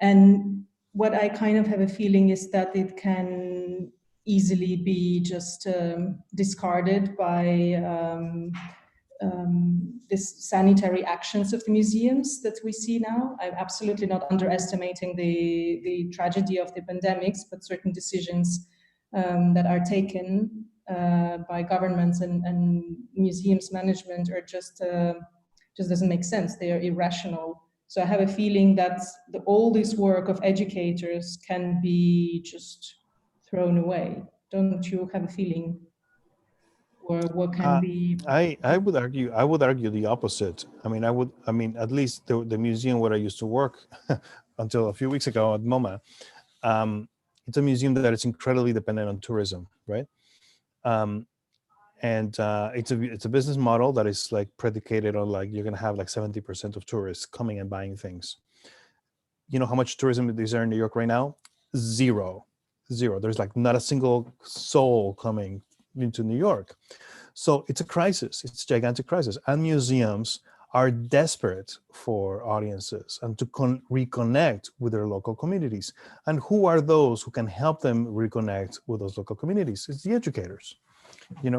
And what I kind of have a feeling is that it can easily be just discarded by this sanitary actions of the museums that we see now. I'm absolutely not underestimating the tragedy of the pandemics, but certain decisions that are taken by governments and museums management are just doesn't make sense. They are irrational. So I have a feeling that all this work of educators can be just thrown away. Don't you have a feeling? Or what can be? I would argue the opposite. I mean, at least the museum where I used to work until a few weeks ago at MoMA, it's a museum that is incredibly dependent on tourism, right? And it's a business model that is like predicated on like you're gonna have like 70% of tourists coming and buying things. You know how much tourism is there in New York right now? Zero. There's like not a single soul coming into New York. So it's a crisis. It's a gigantic crisis. And museums are desperate for audiences and to reconnect with their local communities. And who are those who can help them reconnect with those local communities? It's the educators.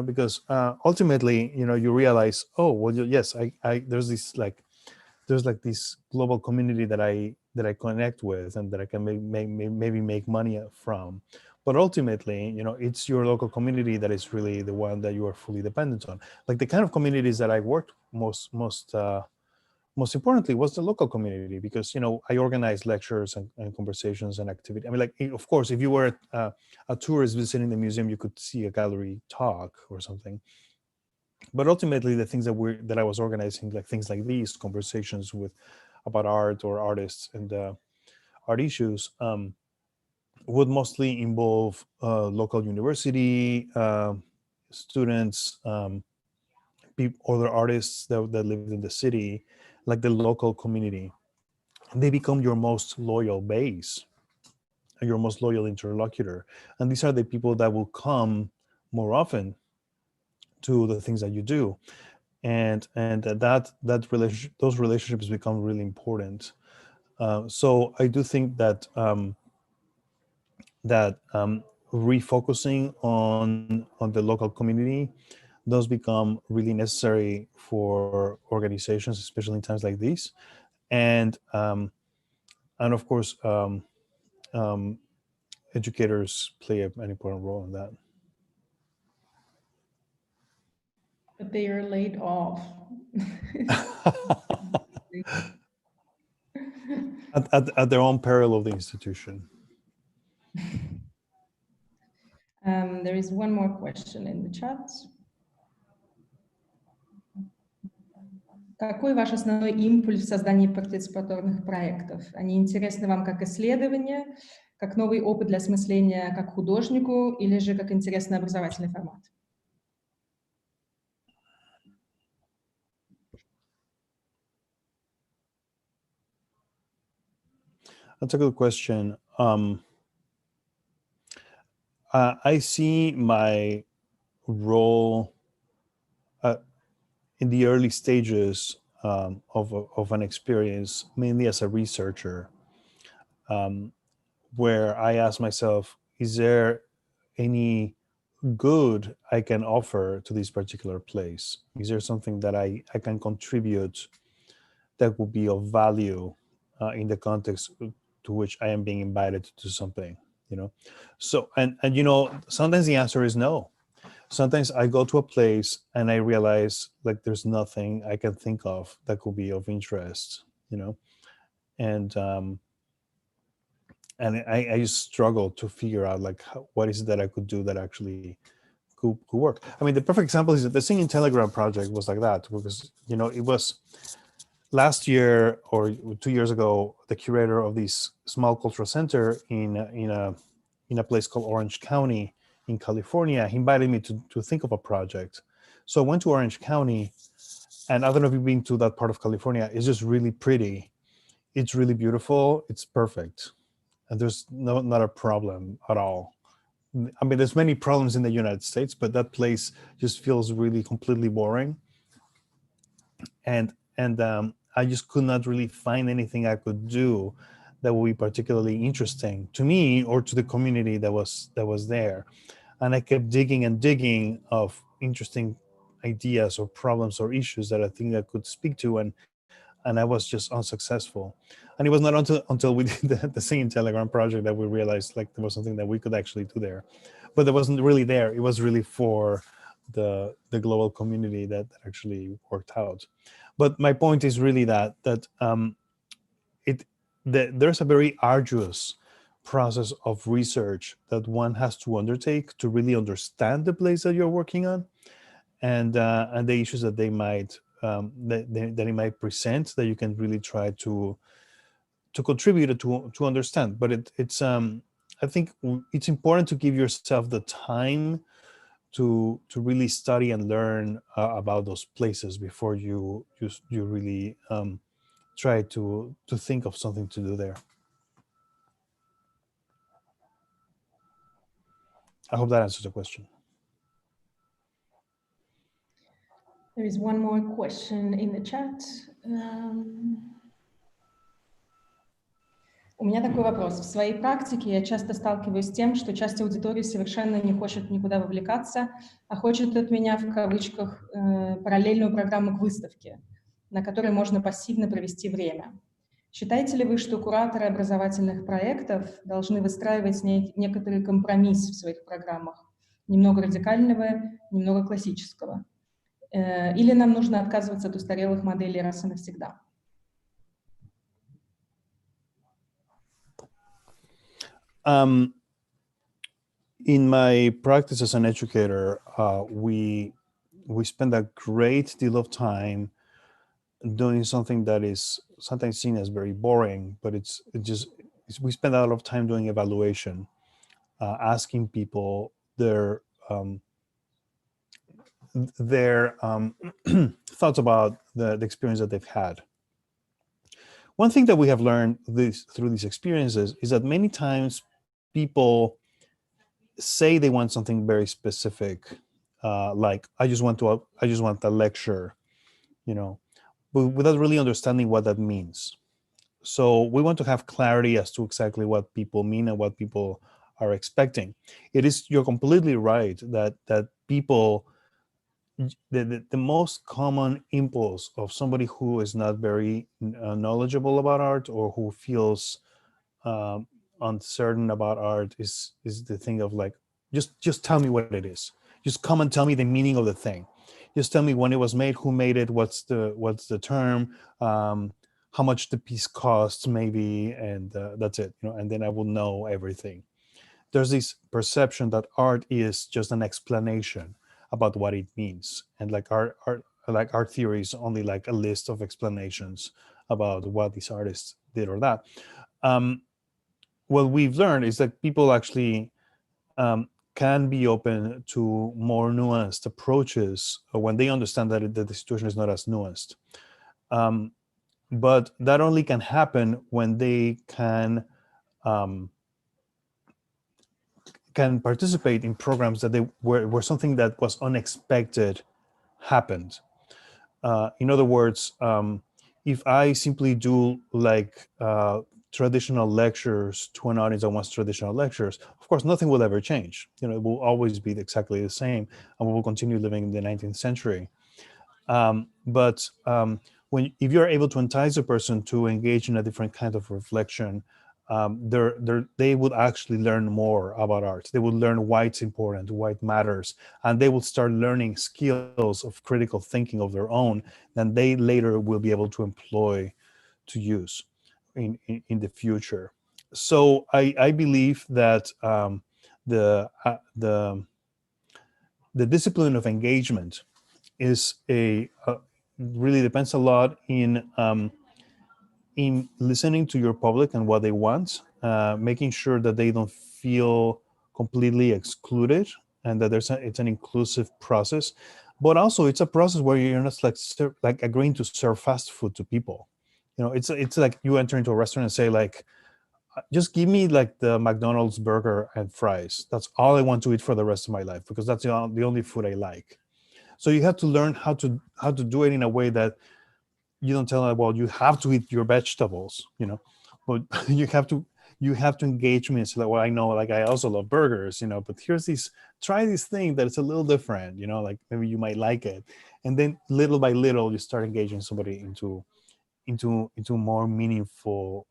Because ultimately, you realize, oh, well, yes, there's this global community that I connect with and that I can maybe make money from. But ultimately, it's your local community that is really the one that you are fully dependent on. Like the kind of communities that I worked most importantly was the local community, because I organized lectures and conversations and activity. I mean, like, of course, if you were a tourist visiting the museum, you could see a gallery talk or something. But ultimately, the things that I was organizing, like things like these conversations about art or artists and art issues, would mostly involve local university students, other artists that lived in the city, like the local community. They become your most loyal base, your most loyal interlocutor. And these are the people that will come more often to the things that you do. And those relationships become really important. So I do think that that refocusing on the local community does become really necessary for organizations, especially in times like these, and of course educators play an important role in that. But they are laid off. at their own peril of the institution. There is one more question in the chat. Какой ваш основной импульс в создании партиципаторных проектов? Они интересны вам как исследование, как новый опыт для осмысления как художнику или же как интересный образовательный формат? That's a good question. I see my role in the early stages of an experience, mainly as a researcher, where I ask myself, is there any good I can offer to this particular place? Is there something that I can contribute that would be of value in the context to which I am being invited to do something, you know? So, and you know, sometimes the answer is no. Sometimes I go to a place and I realize like there's nothing I can think of that could be of interest, you know? And I just struggle to figure out like what is it that I could do that actually could work. I mean, the perfect example is that the Singing Telegram project was like that, because, you know, it was last year or 2 years ago, the curator of this small cultural center in a place called Orange County in California, he invited me to think of a project. So I went to Orange County, and I don't know if you've been to that part of California. It's just really pretty. It's really beautiful. It's perfect. And there's not a problem at all. I mean, there's many problems in the United States, but that place just feels really completely boring. And I just could not really find anything I could do that would be particularly interesting to me or to the community that was there. And I kept digging and digging of interesting ideas or problems or issues that I think I could speak to, and I was just unsuccessful. And it was not until we did the Singing Telegram project that we realized like there was something that we could actually do there. But it wasn't really there. It was really for the global community that actually worked out. But my point is really that there's a very arduous process of research that one has to undertake to really understand the place that you're working on, and the issues that they might that it might present, that you can really try to contribute to understand. But it's I think it's important to give yourself the time to really study and learn about those places before you really try to think of something to do there. I hope that answers the question. There is one more question in the chat. У меня такой вопрос. В своей практике я часто сталкиваюсь с тем, что часть аудитории совершенно не хочет никуда вовлекаться, а хочет от меня, в кавычках, параллельную программу к выставке, на которой можно пассивно провести время. Считаете ли вы, что кураторы образовательных проектов должны выстраивать некоторый компромисс в своих программах? Немного радикального, немного классического? Или нам нужно отказываться от устарелых моделей раз и навсегда? In my practice as an educator, we spend a great deal of time doing something that is sometimes seen as very boring, but we spend a lot of time doing evaluation, asking people their thoughts about the experience that they've had. One thing that we have learned through these experiences is that many times people say they want something very specific, like I just want a lecture, you know, but without really understanding what that means. So we want to have clarity as to exactly what people mean and what people are expecting. You're completely right that people, the most common impulse of somebody who is not very knowledgeable about art, or who feels uncertain about art, is the thing of like, just tell me what it is. Just come and tell me the meaning of the thing. Just tell me when it was made, who made it, what's the term, how much the piece costs, maybe, and that's it. And then I will know everything. There's this perception that art is just an explanation about what it means, and like art theory is only like a list of explanations about what this artist did or that. What we've learned is that people actually can be open to more nuanced approaches when they understand that the situation is not as nuanced. But that only can happen when they can participate in programs that where something that was unexpected happened. In other words, if I simply do like traditional lectures to an audience that wants traditional lectures, of course, nothing will ever change. It will always be exactly the same, and we will continue living in the 19th century. But if you're able to entice a person to engage in a different kind of reflection, they would actually learn more about art. They will learn why it's important, why it matters, and they will start learning skills of critical thinking of their own that they later will be able to employ, to use in the future. So I believe that the discipline of engagement is really depends a lot in listening to your public and what they want, making sure that they don't feel completely excluded, and that it's an inclusive process. But also, it's a process where you're not like agreeing to serve fast food to people. It's like you enter into a restaurant and say like, just give me like the McDonald's burger and fries. That's all I want to eat for the rest of my life, because that's the only food I like. So you have to learn how to do it in a way that you don't tell them, well, you have to eat your vegetables, but you have to engage me and say, like, well, I know, like, I also love burgers, but try this thing that it's a little different, like maybe you might like it. And then little by little, you start engaging somebody into more meaningful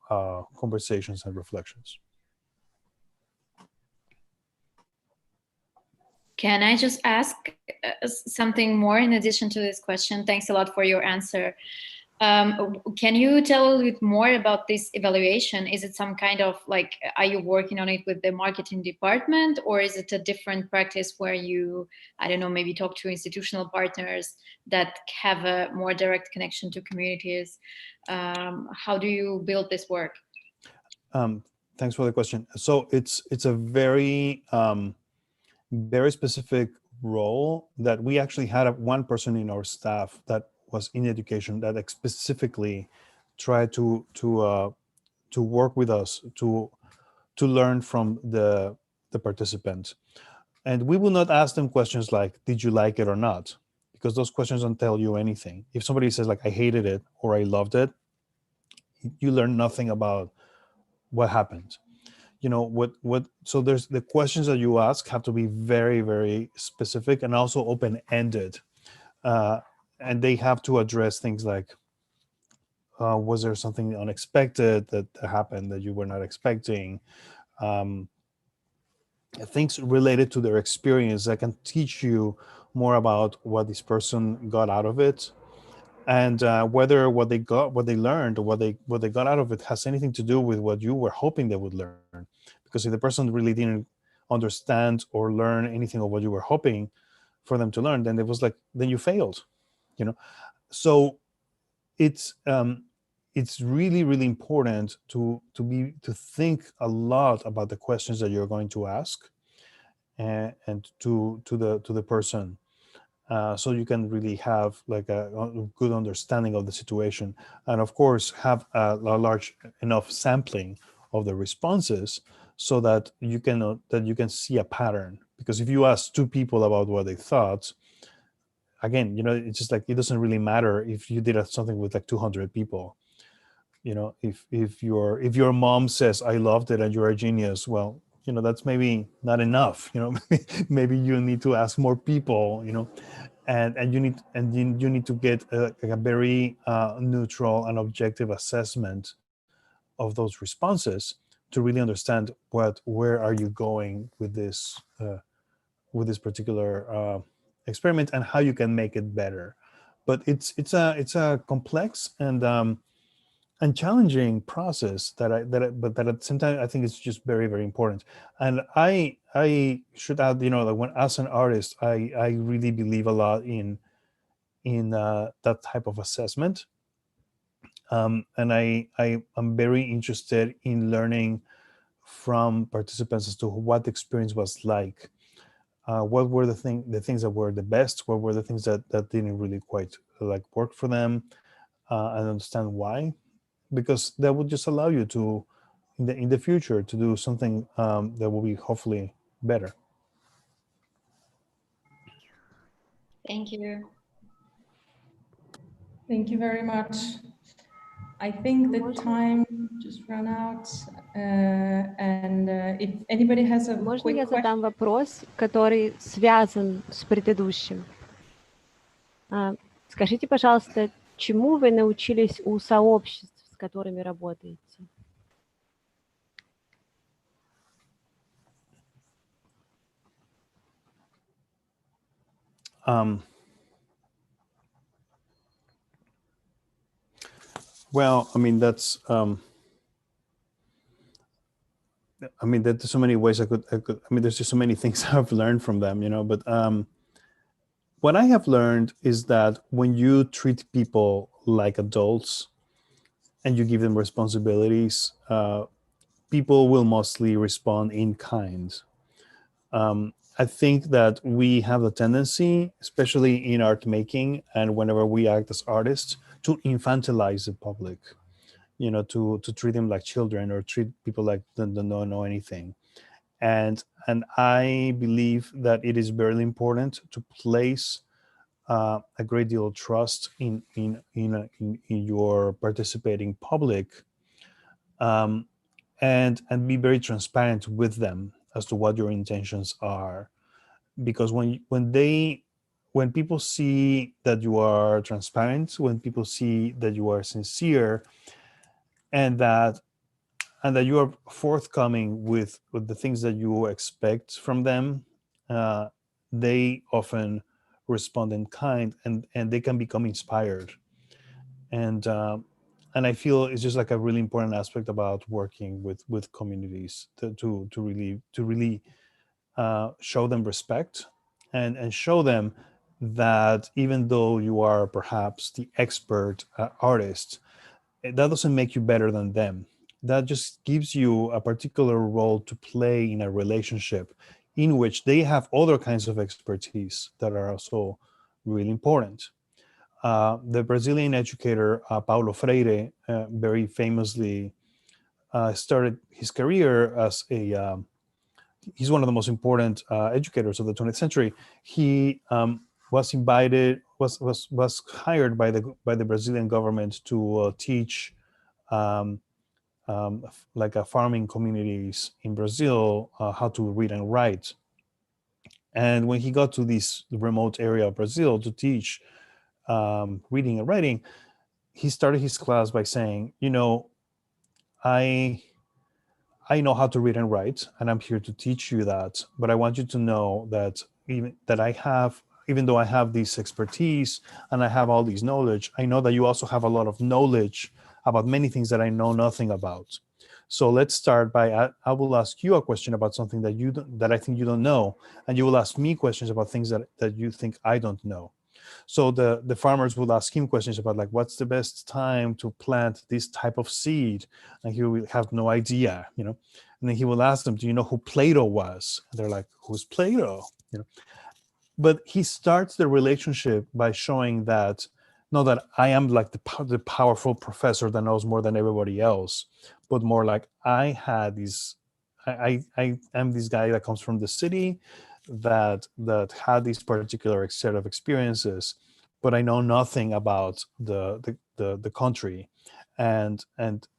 conversations and reflections. Can I just ask something more in addition to this question? Thanks a lot for your answer. Can you tell a little bit more about this evaluation? Is it some kind of like, are you working on it with the marketing department, or is it a different practice where you, I don't know, maybe talk to institutional partners that have a more direct connection to communities? How do you build this work? Thanks for the question. So it's a very very specific role that we actually had one person in our staff that was in education that specifically tried to work with us to learn from the participants. And we will not ask them questions like, did you like it or not? Because those questions don't tell you anything. If somebody says like, I hated it or I loved it, you learn nothing about what happened. So there's the questions that you ask have to be very, very specific and also open-ended, and they have to address things like, was there something unexpected that happened that you were not expecting? Things related to their experience that can teach you more about what this person got out of it, and whether what they learned or what they got out of it has anything to do with what you were hoping they would learn. Because if the person really didn't understand or learn anything of what you were hoping for them to learn, then it was like, then you failed, So it's really, really important to think a lot about the questions that you're going to ask, and to the person. So you can really have like a good understanding of the situation, and of course have a large enough sampling of the responses so that you can see a pattern. Because if you ask two people about what they thought, again, it's just like, it doesn't really matter if you did something with like 200 people. If your mom says I loved it and you're a genius, well, that's maybe not enough. Maybe you need to ask more people. And you need to get a very neutral and objective assessment of those responses to really understand where are you going with this particular experiment and how you can make it better. But it's a complex and challenging process but that at the same time I think it's just very, very important. And I should add, that when as an artist, I really believe a lot in that type of assessment. And I am very interested in learning from participants as to what the experience was like. What were the things that were the best? What were the things that didn't really quite work for them? And understand why, because that would just allow you to, in the future, to do something that will be hopefully better. Thank you. Thank you very much. I think the time just ran out, and if anybody has a Можно quick я question. задам вопрос, который связан с предыдущим? Скажите, пожалуйста, чему вы научились у сообществ, с которыми работаете? Well, I mean, there's so many ways I could, there's just so many things I've learned from them, but what I have learned is that when you treat people like adults and you give them responsibilities, people will mostly respond in kind. I think that we have a tendency, especially in art making and whenever we act as artists, to infantilize the public, to treat them like children or treat people like they don't know anything. And I believe that it is very important to place a great deal of trust in your participating public, and be very transparent with them as to what your intentions are. Because when people see that you are transparent, when people see that you are sincere, and that you are forthcoming with the things that you expect from them, they often respond in kind, and they can become inspired. And I feel it's just a really important aspect about working with communities to really show them respect and show them that even though you are perhaps the expert artist, that doesn't make you better than them. That just gives you a particular role to play in a relationship in which they have other kinds of expertise that are also really important. The Brazilian educator, Paulo Freire, very famously started his career as he's one of the most important educators of the 20th century. He was hired by the Brazilian government to teach farming communities in Brazil how to read and write. And when he got to this remote area of Brazil to teach reading and writing, he started his class by saying, I know how to read and write, and I'm here to teach you that. But I want you to know that even though I have this expertise and I have all this knowledge, I know that you also have a lot of knowledge about many things that I know nothing about. So let's start by, I will ask you a question about something that I think you don't know, and you will ask me questions about things that you think I don't know. So the farmers will ask him questions about what's the best time to plant this type of seed, and he will have no idea, and then he will ask them, do you know who Plato was? And they're like, who's Plato? But he starts the relationship by showing that, not that I am the powerful professor that knows more than everybody else, but more I am this guy that comes from the city that had this particular set of experiences, but I know nothing about the country, and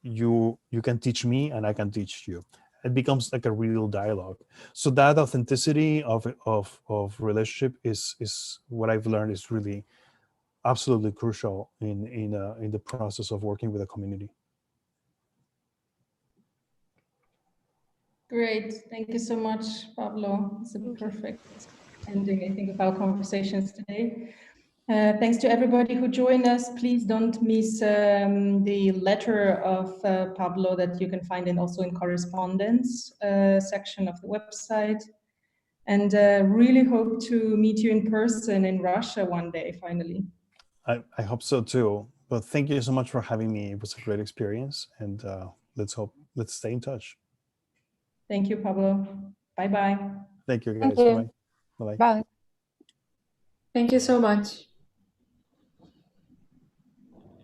you can teach me and I can teach you. it becomes like a real dialogue. So that authenticity of relationship is what I've learned is really absolutely crucial in the process of working with a community. Great. Thank you so much, Pablo. It's a perfect ending, I think, of our conversations today. Thanks to everybody who joined us. Please don't miss the letter of Pablo that you can find also in correspondence section of the website. And really hope to meet you in person in Russia one day, finally. I hope so too. But thank you so much for having me. It was a great experience, and let's stay in touch. Thank you, Pablo. Bye-bye. Thank you, guys. Thank you. Bye. Bye. Bye. Thank you so much.